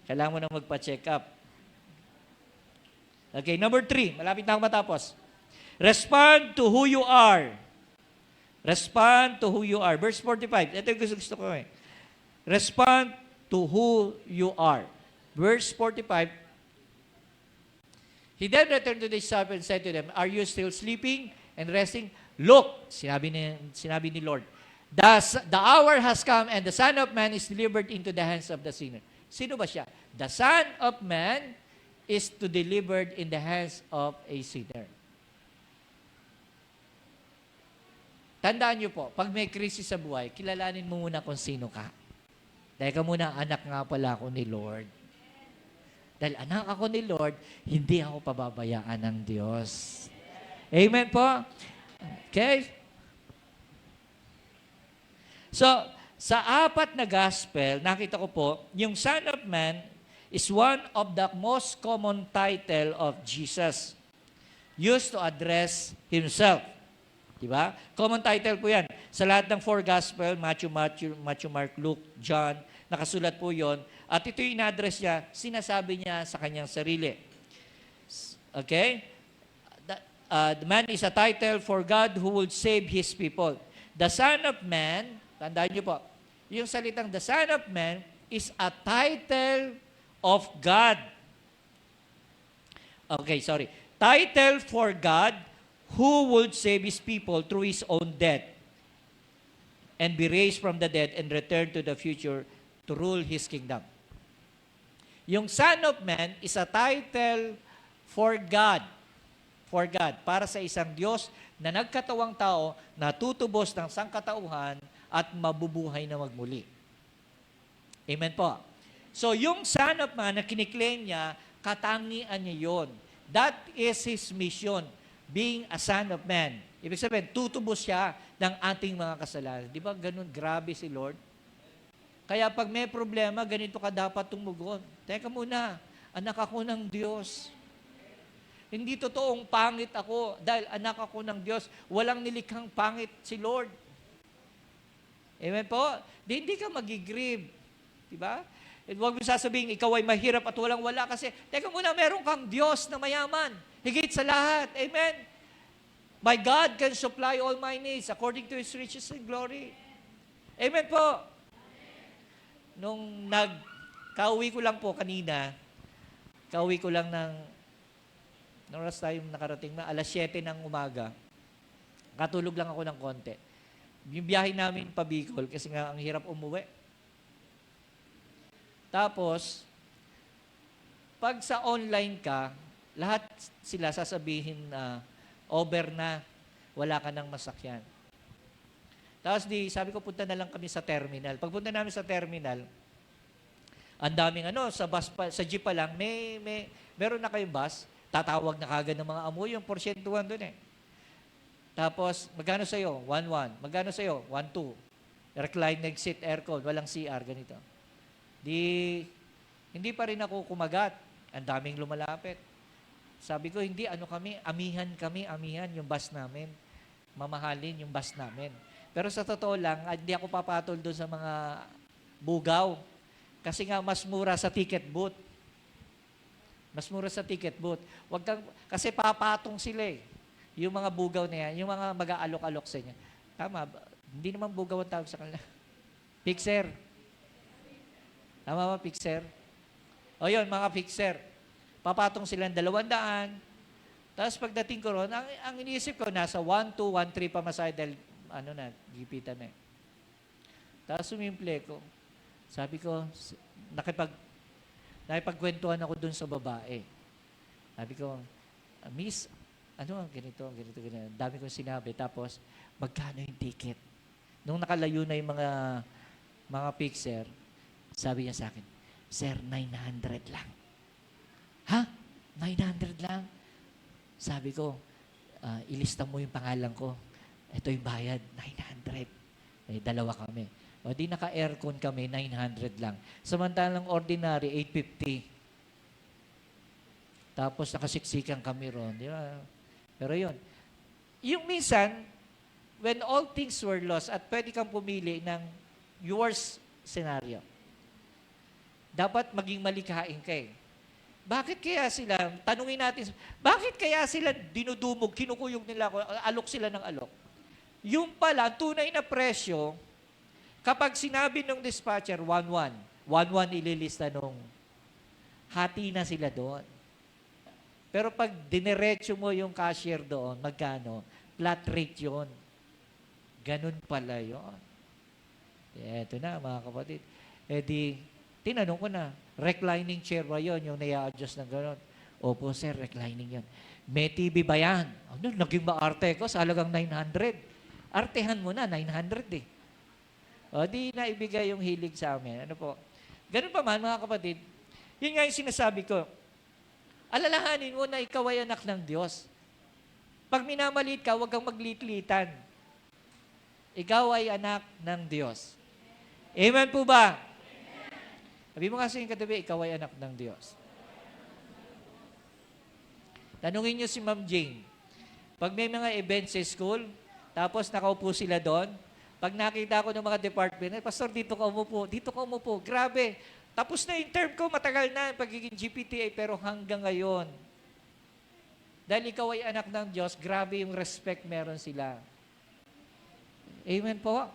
Kailangan mo na magpa-check up. Okay, number 3. Malapit na ako matapos. Respond to who you are. Respond to who you are. Verse 45. Ito yung gusto ko eh. Respond to who you are. Verse 45, He then returned to the disciples and said to them, "Are you still sleeping and resting? Look," sinabi ni Lord, the hour has come and the Son of Man is delivered into the hands of the sinner. Sino ba siya? The Son of Man is to delivered in the hands of a sinner. Tandaan niyo po, pag may krisis sa buhay, kilalanin mo muna kung sino ka. Teka muna, anak nga pala ako ni Lord. Dahil anak ako ni Lord, hindi ako pababayaan ng Diyos. Amen po? Okay? So, sa apat na gospel, nakita ko po, yung Son of Man is one of the most common title of Jesus used to address Himself. Diba? Common title po yan. Sa lahat ng four gospel, Matthew, Mark, Luke, John, nakasulat po yon. At ito yung in-address niya, sinasabi niya sa kanyang sarili. Okay? The man is a title for God who would save His people. The Son of Man, tandaan niyo po, yung salitang the Son of Man is a title of God. Okay, sorry. Title for God who would save His people through His own death and be raised from the dead and return to the future to rule His kingdom. Yung Son of Man is a title for God. For God. Para sa isang Diyos na nagkatawang tao, na tutubos ng sangkatauhan at mabubuhay na magmuli. Amen po. So yung Son of Man na kiniklaim niya, katangian niya yun. That is His mission. Being a Son of Man. Ibig sabihin, tutubos siya ng ating mga kasalanan. Di ba ganun? Grabe si Lord. Kaya pag may problema, ganito ka dapat tumugon. Teka muna, anak ako ng Diyos. Hindi totoong pangit ako dahil anak ako ng Diyos. Walang nilikhang pangit si Lord. Amen po? Hindi ka magigrieve. Di ba? Huwag mo sasabihin, ikaw ay mahirap at walang-wala kasi, teka muna, meron kang Diyos na mayaman. Higit sa lahat. Amen? My God can supply all my needs according to His riches and glory. Amen po? Nung kauwi ko lang po kanina, kauwi ko lang ng, nung oras tayo nakarating na, 7:00 ng umaga. Katulog lang ako ng konti. Yung biyahe namin pa Bicol, kasi nga ang hirap umuwi. Tapos, pag sa online ka, lahat sila sasabihin na over na, wala ka ng masakyan. Tapos sabi ko, punta na lang kami sa terminal. Pagpunta namin sa terminal, ang daming sa bus pa, sa jeep pa lang, meron na kayong bus, tatawag na kagad ng mga amoy, yung porsyentuhan doon eh. Tapos, magkano sa'yo? 1-1. Magkano sa'yo? 1-2. Recline exit aircon, walang CR, ganito. Hindi pa rin ako kumagat. Ang daming lumalapit. Sabi ko, hindi, amihan yung bus namin. Mamahalin yung bus namin. Pero sa totoo lang, hindi ako papatol doon sa mga bugaw. Kasi nga, mas mura sa ticket booth. Mas mura sa ticket booth. Kasi papatong sila eh. Yung mga bugaw na yan, yung mga mag-aalok-alok sa inyo. Tama, hindi naman bugaw ang tawag sa kanila. Fixer. Tama ba, fixer? O yun, mga fixer. Papatong silang 200. Tapos pagdating ko ron, ang iniisip ko, nasa 1-2, 1-3 pa masaya dahil, gipitan na eh. Tapos sumimple ko. Sabi ko, nakipagkwentuhan ako dun sa babae. Sabi ko, Miss, ganito. Dami kong sinabi. Tapos, magkano yung ticket? Nung nakalayo na yung mga fixer, sabi niya sa akin, Sir, 900 lang. Ha? 900 lang? Sabi ko, ilista mo yung pangalan ko. Ito yung bayad, 900. May dalawa kami. O di naka-aircon kami, 900 lang. Samantalang ordinary, 850. Tapos nakasiksikan kami ron. Di ba? Pero yun. Yung minsan, when all things were lost at pwede kang pumili ng yours scenario, dapat maging malikhain ka eh. Bakit kaya sila, tanungin natin, bakit kaya sila dinudumog, kinukuyog nila ako, alok sila ng alok? Yung pala, tunay na presyo, kapag sinabi ng dispatcher, 1-1, 1-1 ililista nung hati na sila doon. Pero pag dinerecho mo yung cashier doon, magkano? Flat rate yun. Ganun pala yun. Eto na, mga kapatid. E di, tinanong ko na, reclining chair ba yun, yung nai-adjust ng gano'n? Opo, sir, reclining yun. May TV ba yan? Ano, naging maarte ko sa halagang 900. Artehan mo na, 900 eh. O, di naibigay yung hilig sa amin. Ano po? Ganun pa man, mga kapatid. Yun nga yung sinasabi ko. Alalahanin mo na ikaw ay anak ng Diyos. Pag minamalit ka, huwag kang maglitlitan. Ikaw ay anak ng Diyos. Amen po ba? Sabi mo kasi yung katabi, ikaw ay anak ng Diyos. Tanungin niyo si Ma'am Jane. Pag may mga events sa school, tapos nakaupo sila doon, pag nakita ko ng mga department, Pastor, dito ka umupo. Grabe. Tapos na yung term ko, matagal na yung pagiging GPTA, pero hanggang ngayon, dahil ikaw ay anak ng Diyos, grabe yung respect meron sila. Amen po?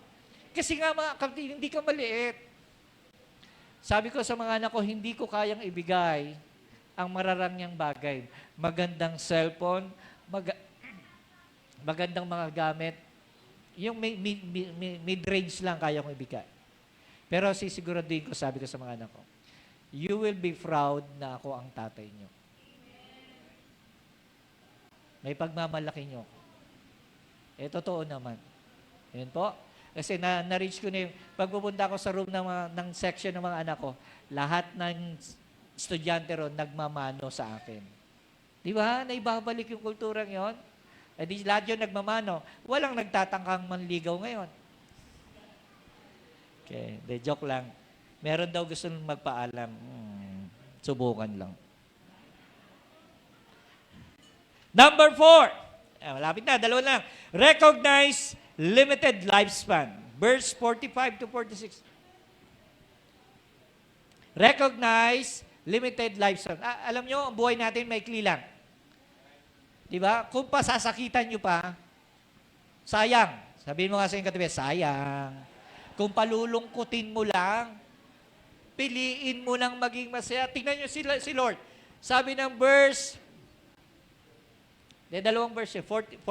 Kasi nga mga kapatid, hindi ka maliit. Sabi ko sa mga anak ko, hindi ko kayang ibigay ang mararangyang bagay. Magandang cellphone, magandang mga gamit. Yung mid-range lang kaya kong ibigay. Pero sisiguraduhin ko, sabi ko sa mga anak ko, you will be proud na ako ang tatay niyo. May pagmamalaki niyo. Totoo naman. Yan po. Kasi na-reach ko na yung, pagpupunta ko sa room ng section ng mga anak ko, lahat ng estudyante ron nagmamano sa akin. Di ba? Naibabalik yung kulturang yon. Di lahat yun nagmamano. Walang nagtatangkang manligaw ngayon. Okay. Joke lang. Meron daw gusto magpaalam. Subukan lang. Number 4. Malapit na. Dalawa lang. Recognize limited lifespan. Verse 45 to 46. Recognize limited lifespan. Alam nyo, ang buhay natin maikli lang. Di ba? Kung pasasakitan nyo pa, sayang. Sabihin mo nga sa inyong katabi, sayang. Kung palulungkutin mo lang, piliin mo lang maging masaya. Tingnan nyo si Lord. Sabi ng verse, dalawang verse, 45.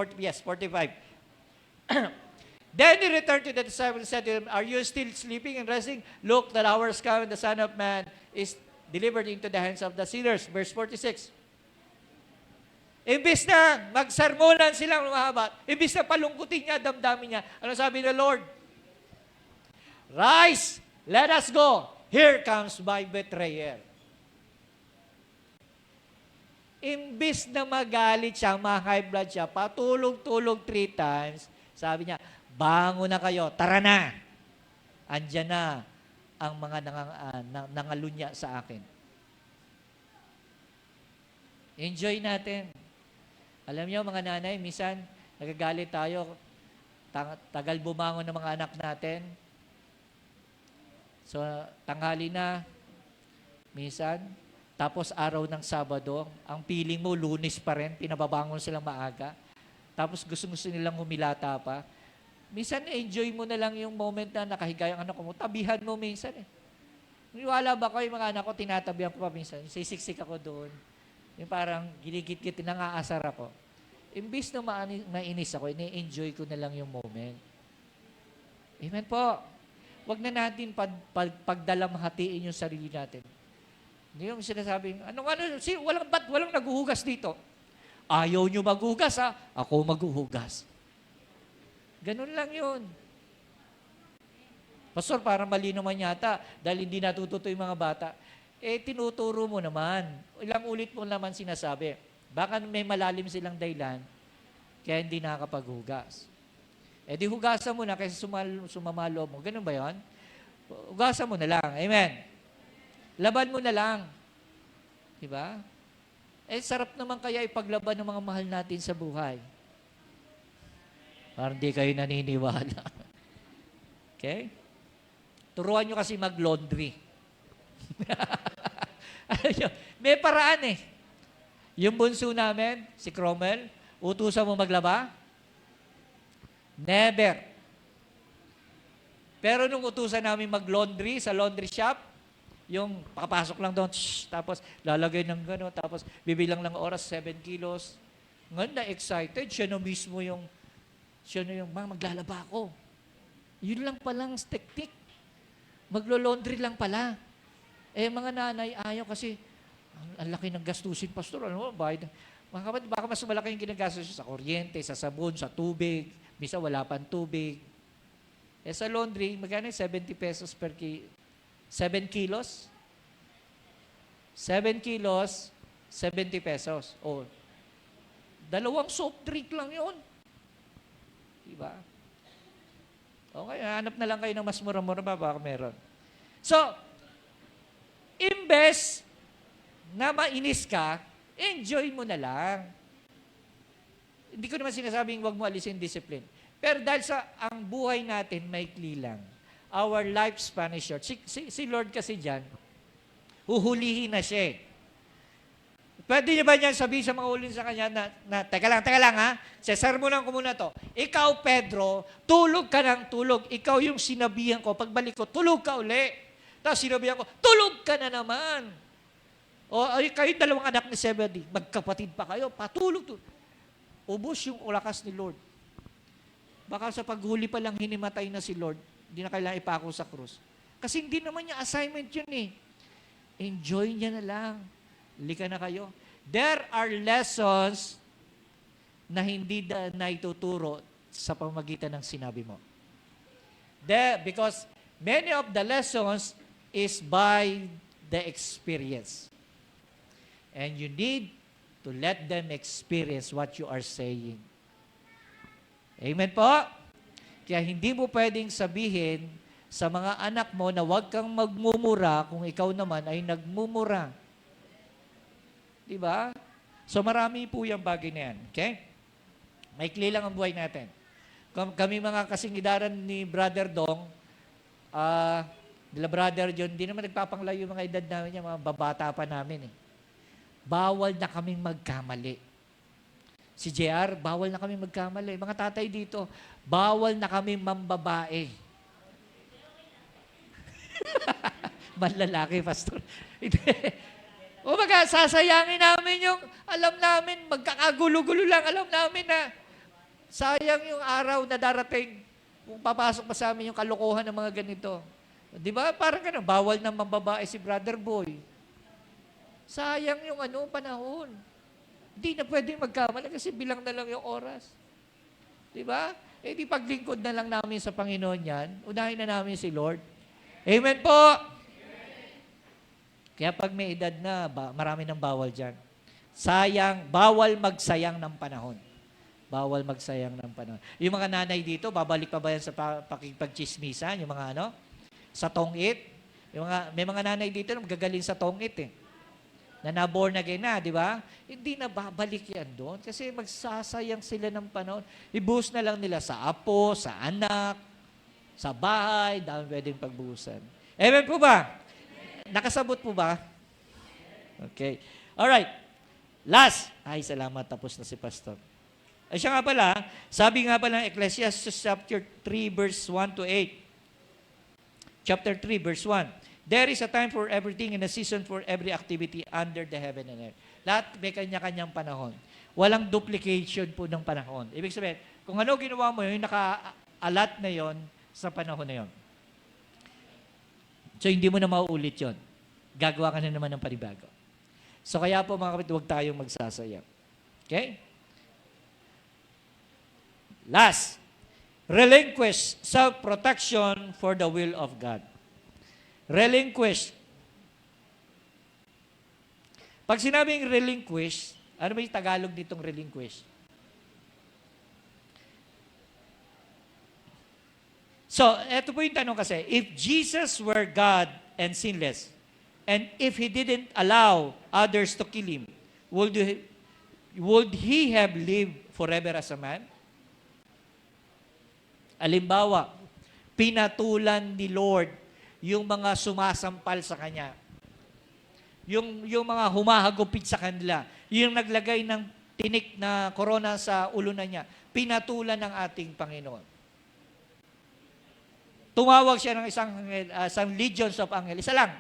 Then he returned to the disciples and said to them, are you still sleeping and resting? Look, the hours come and the Son of Man is delivered into the hands of the sinners. Verse 46. Imbis na magsermonan silang mahaba, imbis na palungkutin niya, damdamin niya, ano sabi ng Lord? Rise, let us go. Here comes my betrayer. Imbis na magalit siya, ma-high blood siya, patulog-tulog 3 times, sabi niya, bango na kayo, tara na. Andyan na ang mga nangalunya sa akin. Enjoy natin. Alam niyo, mga nanay, minsan, nagagalit tayo, tagal bumangon ng mga anak natin. So, tanghali na, minsan, tapos araw ng Sabado, ang feeling mo, Lunes pa rin, pinababangon silang maaga. Tapos gusto nilang humilata pa. Minsan, enjoy mo na lang yung moment na nakahiga yung anak mo. Tabihan mo minsan eh. Niwala ba kayo, mga anak ko, tinatabihan ko pa minsan. Sisiksik ako doon. Yung parang giligit-git, nangaasar ako. Imbis na mainis ako, ini-enjoy ko na lang yung moment. Amen po. Huwag na natin pagdalamhatiin yung sarili natin. Hindi yung sinasabing, walang naguhugas dito? Ayaw nyo maghugas, ha? Ako maghuhugas. Ganun lang yun. Pastor, parang mali naman yata dahil hindi natututo yung mga bata. Tinuturo mo naman. Ilang ulit mo naman sinasabi. Baka may malalim silang dahilan kaya hindi nakakapaghugas. Di hugasan mo na kasi sumamalo mo. Ganun ba yun? Hugasan mo na lang. Amen. Laban mo na lang. Diba? Sarap naman kaya ipaglaban ng mga mahal natin sa buhay. Parang di kayo naniniwala. Okay? Turuan nyo kasi mag-laundry. May paraan eh. Yung bunso namin, si Cromwell, utusan mo maglaba? Never. Pero nung utusan namin mag-laundry sa laundry shop, Yung papasok lang doon, tapos lalagay ng gano'n, tapos bibilang lang oras, 7 kilos. Ngayon na excited, siya na mismo yung, maglalaba ako. Yun lang palang technique. Maglo-laundry lang pala. Mga nanay, ayaw kasi, ang laki ng gastusin, pastor. Ano, bayad. Mga kapatid, baka mas malaki yung ginagastos sa kuryente, sa sabon, sa tubig. Misa wala pang tubig. Sa laundry, magkano 70 pesos per 7 kilos? 7 kilos, 70 pesos. O, 2 soft drink lang yun. Diba? Okay, hanap na lang kayo ng mas mura-mura ba? Baka meron. So, imbes na mainis ka, enjoy mo na lang. Hindi ko naman sinasabing huwag mo alisin discipline. Pero dahil sa ang buhay natin, maikli lang. Our lifespan is short. Si Lord kasi dyan, huhulihin na siya. Pwede niya ba niyan sabihin sa mga ulin sa kanya teka lang ha, sermonan ko muna to. Ikaw, Pedro, tulog ka ng tulog. Ikaw yung sinabihan ko. Pagbalik ko, tulog ka uli. Tapos sinabihan ko, tulog ka na naman. O kayo 2 anak ni Zebedee, magkapatid pa kayo, patulog. Ubos yung lakas ni Lord. Baka sa paghuli pa lang hinimatay na si Lord, hindi na kailangan ipako sa krus. Kasi hindi naman niya assignment yun eh. Enjoy niya na lang. Lika na kayo. There are lessons na hindi na ituturo sa pamagitan ng sinabi mo. Because many of the lessons is by the experience. And you need to let them experience what you are saying. Amen po? Kaya hindi mo pwedeng sabihin sa mga anak mo na huwag kang magmumura kung ikaw naman ay nagmumura. Diba? So marami po yung bagay na yan. Okay? Maikli lang ang buhay natin. Kami mga kasingidaran ni Brother Dong, nila Brother John, di naman nagpapanglayo yung mga edad namin, yung mga babata pa namin eh. Bawal na kaming magkamali. Si JR, bawal na kami magkamali. Mga tatay dito, bawal na kami mambabae. Manlalaki, pastor. O baga, sasayangin namin yung, alam namin, magkakagulo-gulo lang, alam namin na sayang yung araw na darating kung papasok pa sa amin yung kalokohan ng mga ganito. Di ba? Parang gano'n, bawal na mambabae si Brother Boy. Sayang yung panahon. Hindi na pwedeng magkamali kasi bilang na lang yung oras. Di ba? Di paglingkod na lang namin sa Panginoon yan, unahin na namin si Lord. Amen po! Kaya pag may edad na, marami ng bawal dyan. Sayang, bawal magsayang ng panahon. Bawal magsayang ng panahon. Yung mga nanay dito, babalik pa ba yan sa pagchismisan? Yung mga sa tongit? May mga nanay dito na magagaling sa tongit eh. Na na-born again na, di ba? Hindi na babalik yan doon kasi magsasayang sila ng panahon. Ibuhos na lang nila sa apo, sa anak, sa bahay, dahil pwedeng pagbuhusan. Amen po ba? Nakasabot po ba? Okay. Alright. Last. Ay, salamat. Tapos na si Pastor. Ay, siya nga pala, sabi nga pala ng Ecclesiastes chapter 3, verse 1 to 8. Chapter 3, verse 1. There is a time for everything and a season for every activity under the heaven and earth. Lahat may kanya-kanyang panahon. Walang duplication po ng panahon. Ibig sabihin, kung ano ginawa mo, yung naka-alat na yon sa panahon na yon. So, hindi mo na mauulit yon. Gagawa ka na naman ng panibago. So, kaya po mga kapatid, huwag tayong magsasayang. Okay? Last, relinquish self-protection for the will of God. Relinquish. Pag sinabing relinquish, ano ba yung Tagalog nitong relinquish? So, eto po yung tanong kasi, if Jesus were God and sinless, and if He didn't allow others to kill Him, would He have lived forever as a man? Alimbawa, pinatulan ni Lord yung mga sumasampal sa Kanya. Yung mga humahagupit sa kanila. Yung naglagay ng tinik na corona sa ulo na niya. Pinatulan ng ating Panginoon. Tumawag siya ng isang legions of angel. Isa lang.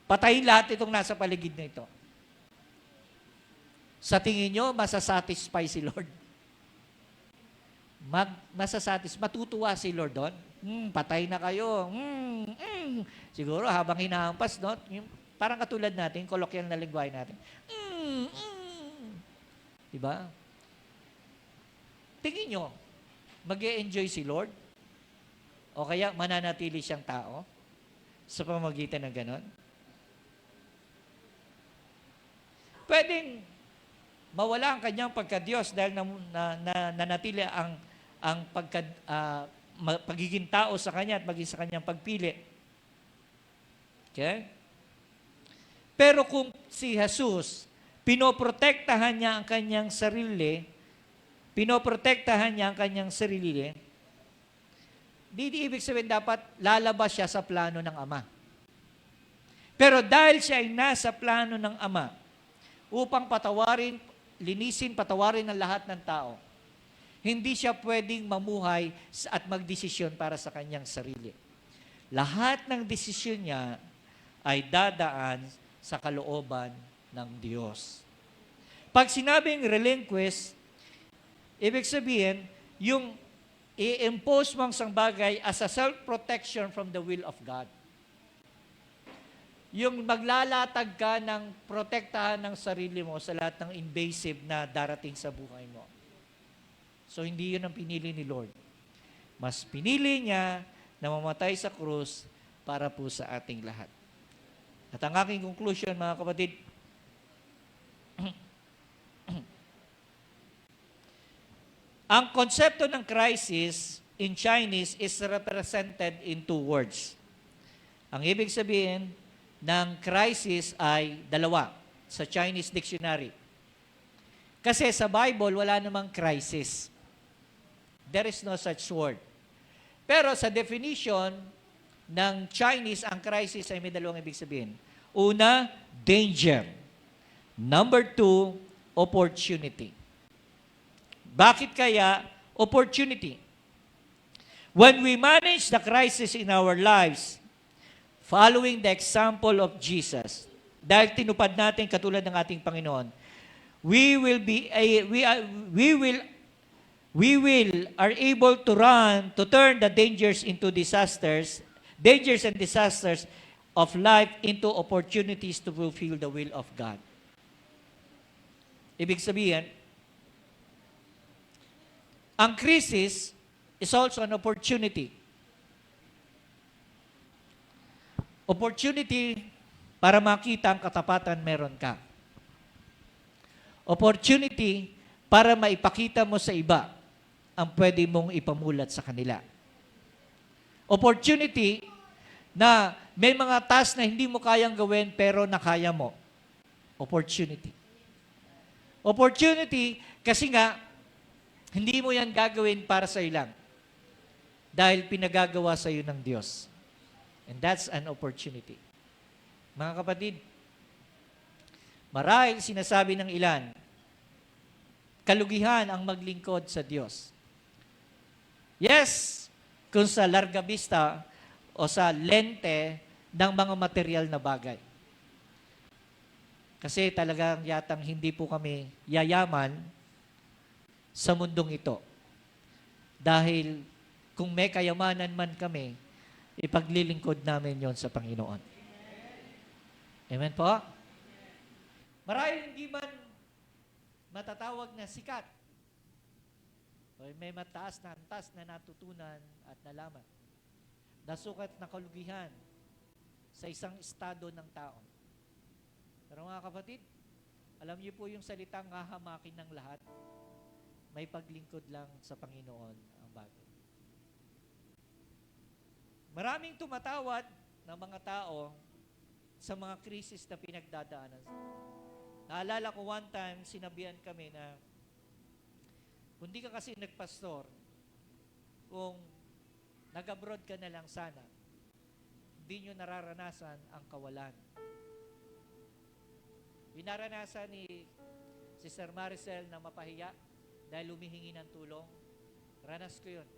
Patayin lahat itong nasa paligid na ito. Sa tingin nyo, masasatisfy si Lord? Matutuwa si Lord doon? Patay na kayo. Siguro habang hinahampas, no? Parang katulad natin, kolokyal na lingwahe natin. Diba? Tingin nyo, mag-e-enjoy si Lord? O kaya mananatili siyang tao sa pamamagitan ng ganon? Pwedeng mawala ang kanyang pagka-Diyos dahil nanatili ang pagiging tao sa kanya at maging sa kanyang pagpili. Okay? Pero kung si Jesus, pinoprotektahan niya ang kanyang sarili, di ibig sabihin dapat lalabas siya sa plano ng Ama. Pero dahil siya ay nasa plano ng Ama, upang patawarin ang lahat ng tao, hindi siya pwedeng mamuhay at magdesisyon para sa kanyang sarili. Lahat ng desisyon niya ay dadaan sa kalooban ng Diyos. Pag sinabing relinquish, ibig sabihin, yung i-impose mo ang isang bagay as a self-protection from the will of God. Yung maglalatag ka ng protektahan ng sarili mo sa lahat ng invasive na darating sa buhay mo. So, hindi yun ang pinili ni Lord. Mas pinili niya na mamatay sa krus para po sa ating lahat. At ang aking conclusion, mga kapatid, ang konsepto ng crisis in Chinese is represented in two words. Ang ibig sabihin ng crisis ay dalawa sa Chinese dictionary. Kasi sa Bible, wala namang crisis. There is no such word. Pero sa definition ng Chinese, ang crisis ay may dalawang ibig sabihin. Una, danger. Number 2, opportunity. Bakit kaya opportunity? When we manage the crisis in our lives, following the example of Jesus, dahil tinupad natin katulad ng ating Panginoon, we are able to turn the dangers and disasters of life into opportunities to fulfill the will of God. Ibig sabihin, ang crisis is also an opportunity. Opportunity para makita ang katapatan meron ka. Opportunity para maipakita mo sa iba ang pwede mong ipamulat sa kanila. Opportunity na may mga task na hindi mo kayang gawin pero nakaya mo. Opportunity. Opportunity kasi nga, hindi mo yan gagawin para sa ilang. Dahil pinagagawa sa iyo ng Diyos. And that's an opportunity. Mga kapatid, marahil sinasabi ng ilan, kalugihan ang maglingkod sa Diyos. Yes, kung sa larga vista o sa lente ng mga material na bagay. Kasi talagang yatang hindi po kami yayaman sa mundong ito. Dahil kung may kayamanan man kami, ipaglilingkod namin yon sa Panginoon. Amen po? Marahil hindi man matatawag na sikat. O may mataas na antas na natutunan at nalaman. Nasukat na kalugihan sa isang estado ng tao. Pero mga kapatid, alam niyo po yung salitang hahamakin ng lahat, may paglingkod lang sa Panginoon ang bagay. Maraming tumatawad ng mga tao sa mga krisis na pinagdadaanan. Naalala ko one time, sinabihan kami na kung di ka kasi nagpastor, kung nag-abroad ka na lang sana, hindi nyo nararanasan ang kawalan. Binaranasan ni Sister Maricel na mapahiya dahil humihingi ng tulong. Ranas ko yun.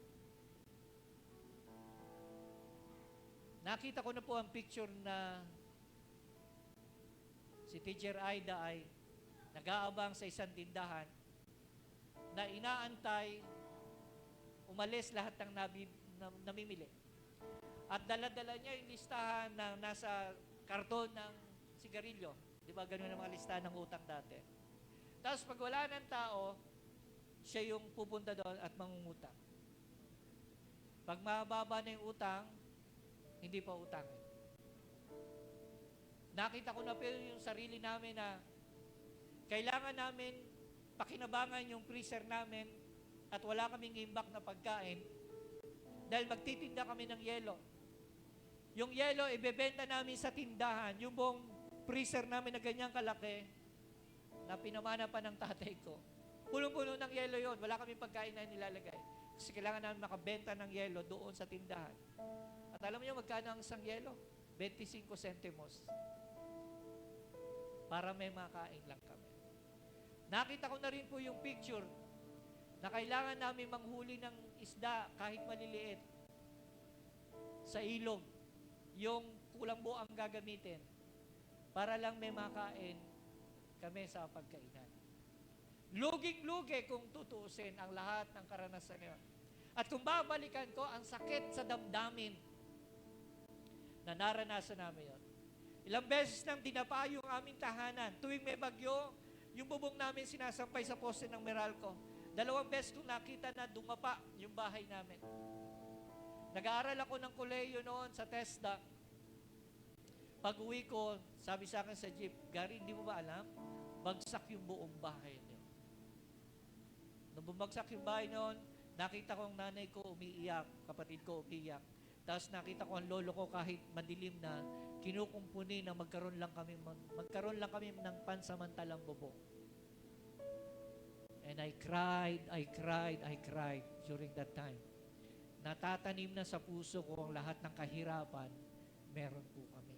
Nakita ko na po ang picture na si Teacher Aida ay nag-aabang sa isang tindahan na inaantay umalis lahat ng namimili. At dala-dala niya yung listahan na nasa karton ng sigarilyo. Di ba ganun ang mga listahan ng utang dati? Tapos pag wala ng tao, siya yung pupunta doon at mangungutang. Pag mababa na yung utang, hindi pa utang. Nakita ko na pero yung sarili namin na kailangan namin pakinabangan yung freezer namin at wala kaming imbak na pagkain dahil magtitinda kami ng yelo. Yung yelo, ibebenta namin sa tindahan. Yung buong freezer namin na ganyang kalaki na pinamana pa ng tatay ko. Punong-puno ng yelo yon. Wala kaming pagkain na nilalagay. Kasi kailangan namin makabenta ng yelo doon sa tindahan. At alam niyo magkano ang isang yelo? 25 centimos. Para may makain lang kami. Nakita ko na rin po yung picture na kailangan namin manghuli ng isda kahit maliliit sa ilog. Yung kulang buo ang gagamitin para lang may makain kami sa pagkainan. Luging-lugi kung tutuusin ang lahat ng karanasan niyon. At kung babalikan ko, ang sakit sa damdamin na naranasan namin yon. Ilang beses nang dinapa yung aming tahanan. Tuwing may bagyo, yung bubong namin sinasampay sa poste ng Meralco. 2 beses kong nakita na dumapa yung bahay namin. Nag-aaral ako ng kolehiyo noon sa TESDA. Pag-uwi ko, sabi sa akin sa jeep, Gary, hindi mo ba alam? Bagsak yung buong bahay niyo. Nung bumagsak yung bahay noon, nakita ko ang nanay ko umiiyak, kapatid ko umiiyak. Tapos nakita ko ang lolo ko kahit madilim na, kinukumpuni na magkaroon lang kami ng pansamantalang bubong. And I cried during that time. Natatanim na sa puso ko ang lahat ng kahirapan, meron po kami.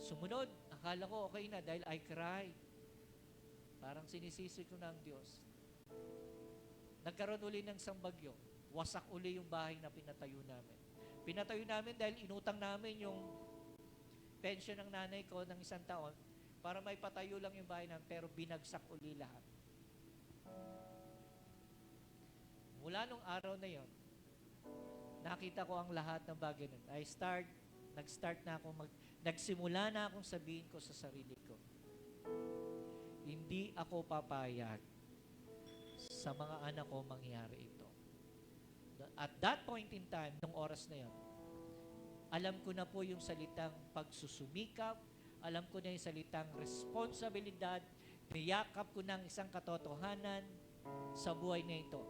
Sumunod, akala ko okay na dahil I cried. Parang sinisisi ko na ang Diyos. Nagkaroon uli ng isang bagyo. Wasak uli yung bahay na pinatayo namin. Pinatayo namin dahil inutang namin yung pension ng nanay ko ng 1 taon para may patayo lang yung bahay namin pero binagsak uli lahat. Mula nung araw na yon, nakita ko ang lahat ng bagay nun. Nagsimula na akong sabihin ko sa sarili ko, hindi ako papayag sa mga anak ko mangyari ito. At that point in time, nung oras na yon, alam ko na po yung salitang pagsusumikap, alam ko na yung salitang responsibilidad, niyakap ko ng isang katotohanan sa buhay na ito.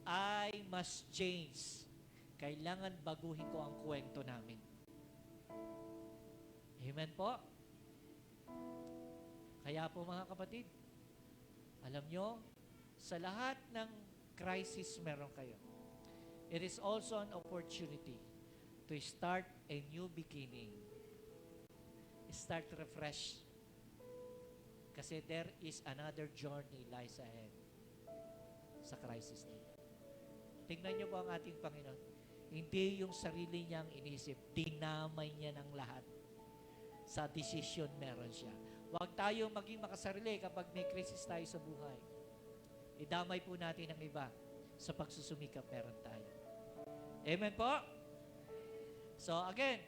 I must change. Kailangan baguhin ko ang kwento namin. Amen po? Kaya po mga kapatid, alam nyo, sa lahat ng crisis meron kayo. It is also an opportunity to start a new beginning. Start refresh. Kasi there is another journey lies ahead sa crisis na ito. Tingnan niyo po ang ating Panginoon. Hindi yung sarili niyang inisip. Dinamay niya ng lahat. Sa decision meron siya. Huwag tayo maging makasarili kapag may crisis tayo sa buhay. Idamay po natin ang iba. Sa pagsusumikap meron tayo. Amen po? So again,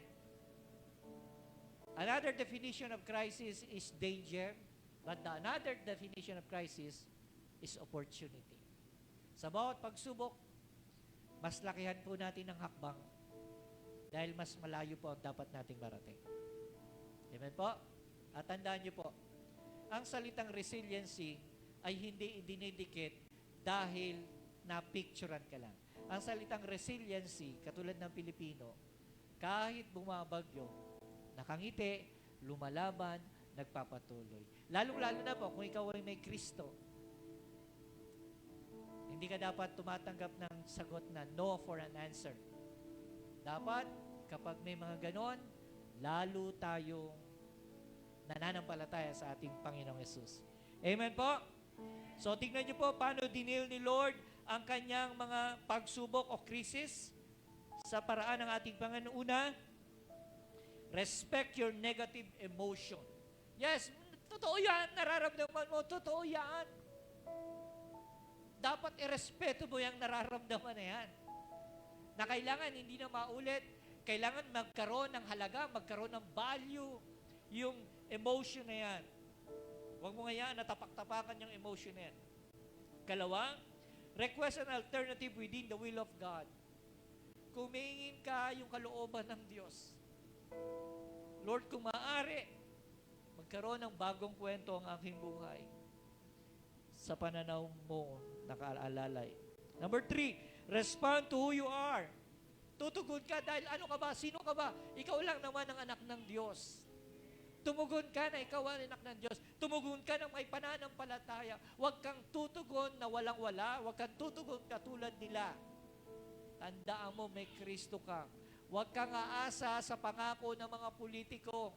another definition of crisis is danger, but another definition of crisis is opportunity. Sa bawat pagsubok, mas lakihan po natin ang hakbang dahil mas malayo po ang dapat nating marating. Amen po? At tandaan niyo po, ang salitang resiliency ay hindi idinidikit dahil na-picturean ka lang. Ang salitang resiliency, katulad ng Pilipino, kahit bumabagyo, nakangiti, lumalaban, nagpapatuloy. Lalong-lalo na po kung ikaw ay may Kristo. Hindi ka dapat tumatanggap ng sagot na no for an answer. Dapat, kapag may mga ganon, lalo tayong nananampalataya sa ating Panginoong Yesus. Amen po? So, tingnan niyo po paano dinil ni Lord ang kanyang mga pagsubok o krisis sa paraan ng ating Panginoon. Una, Respect your negative emotion. Yes, totoo yan. Nararamdaman mo, totoo yan. Dapat irespeto mo yung nararamdaman na yan. Na kailangan hindi na maulit. Kailangan magkaroon ng halaga, magkaroon ng value yung emotion na yan. Huwag mo ngayon natapak-tapakan yung emotion na yan. Kalawang, request an alternative within the will of God. Kumingin ka yung kalooban ng Diyos. Lord, kung maaari, magkaroon ng bagong kwento ang aking buhay sa pananaw mo nakaalalay. Number 3, respond to who you are. Tutugon ka dahil ano ka ba? Sino ka ba? Ikaw lang naman ang anak ng Diyos. Tumugon ka na ikaw ang anak ng Diyos. Tumugon ka ng may pananampalataya. Huwag kang tutugon na walang-wala. Huwag kang tutugon katulad nila. Tandaan mo, may Kristo ka. Huwag kang aasa sa pangako ng mga politiko.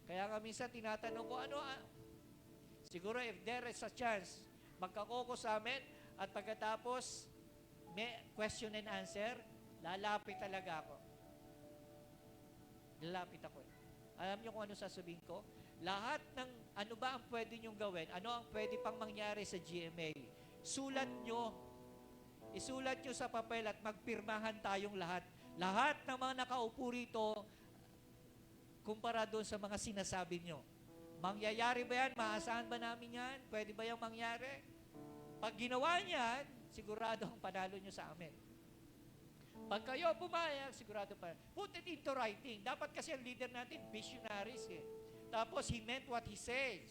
Kaya nga minsan tinatanong ko, siguro if there is a chance, magkakoko sa amin at pagkatapos may question and answer, lalapit talaga ako. Lalapit ako. Alam niyo kung ano sasabihin ko? Lahat ng ano ba ang pwede niyong gawin? Ano ang pwede pang mangyari sa GMA? Sulat niyo. Isulat niyo sa papel at magpirmahan tayong lahat. Lahat ng mga nakaupo rito, kumpara doon sa mga sinasabi niyo. Mangyayari ba yan? Maasahan ba namin yan? Pwede ba yung mangyari? Pag ginawa niyan, sigurado ang panalo niyo sa amin. Pag kayo pumayag, sigurado pa. Put it into writing. Dapat kasi ang leader natin, visionaries eh. Tapos, he meant what he says.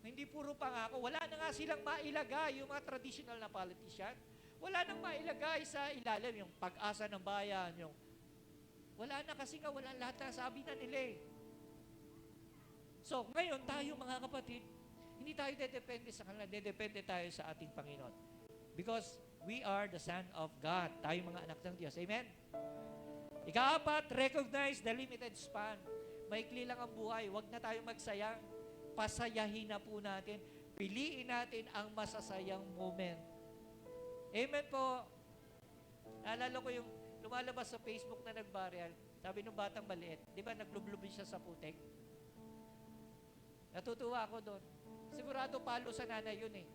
Hindi puro pangako. Wala na nga silang mailagay, yung mga traditional na politician. Wala nang mailagay sa ilalim, yung pag-asa ng bayan, yung wala na kasi nga, wala lahat na sabi na nila eh. So, ngayon tayo mga kapatid, hindi tayo dedepende sa kanila, dedepende tayo sa ating Panginoon. Because we are the Son of God. Tayo mga anak ng Diyos. Amen? Ika-4, recognize the limited span. Maikli lang ang buhay. Huwag na tayo magsayang. Pasayahin na po natin. Piliin natin ang masasayang moment. Amen po. Naalala ko yung lumalabas sa Facebook na nag-viral. Sabi nung batang maliit, di ba naglublubin siya sa putek? Natutuwa ako doon. Sigurado palo sa nanay yun eh.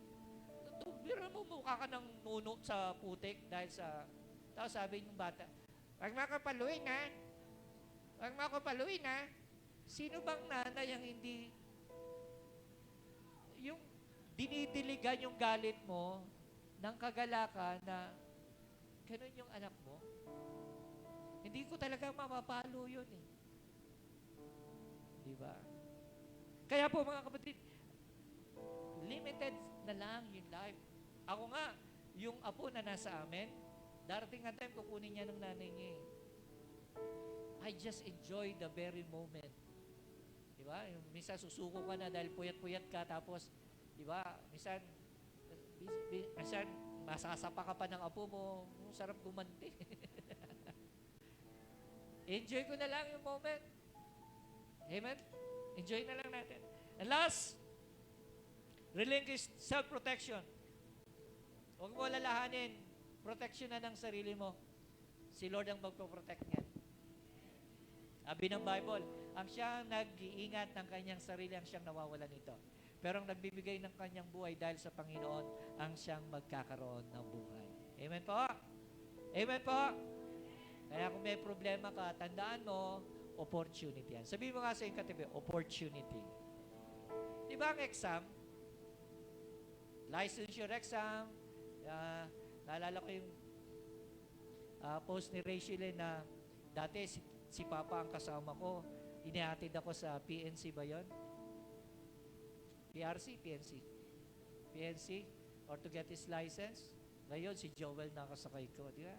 Biro mo mukha ka ng nuno sa putik dahil sa... Tapos sabi ng bata, "Wag makapaluin ha. Wag makapaluin ha." Sino bang nanay ang hindi... Yung dinidiligan yung galit mo ng kagalakan na ganun yung anak mo? Hindi ko talaga mapapalo yun eh. Di ba? Kaya po mga kapatid, limited na lang yung life. Ako nga, yung apo na nasa amin, darating ang time, kukunin niya ng nanay niya eh. I just enjoy the very moment. Diba? Yung minsan susuko ka na dahil puyat-puyat ka, tapos, diba, minsan masasapa ka pa ng apo mo, sarap gumanti. Enjoy ko na lang yung moment. Amen? Enjoy na lang natin. And last, relinquish self-protection. Huwag mo lalahanin. Protection na ng sarili mo. Si Lord ang magpo-protect niyan. Sabi ng Bible, ang siyang nag-iingat ng kanyang sarili, ang siyang nawawalan nito. Pero ang nagbibigay ng kanyang buhay dahil sa Panginoon, ang siyang magkakaroon ng buhay. Amen po? Amen po? Kaya kung may problema ka, tandaan mo, opportunity yan. Sabihin mo nga sa iyong katabi, opportunity. Di ba ang exam? Licensure exam. Naalala ko yung post ni Rachel na dati si Papa ang kasama ko. Inihatid ako sa PNC ba yun? PRC? PNC? PNC? Or to get his license? Ngayon, si Joel nakasakay ko. Di ba?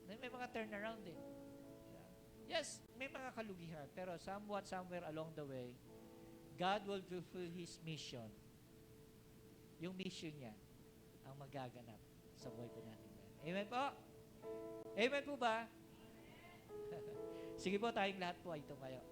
May mga turnaround din. Yes, may mga kalugihan. Pero somewhere along the way, God will fulfill His mission. Yung mission niya ang magaganap sa buhay po natin. Amen po? Amen po ba? Sige po, tayong lahat po ay tumayo.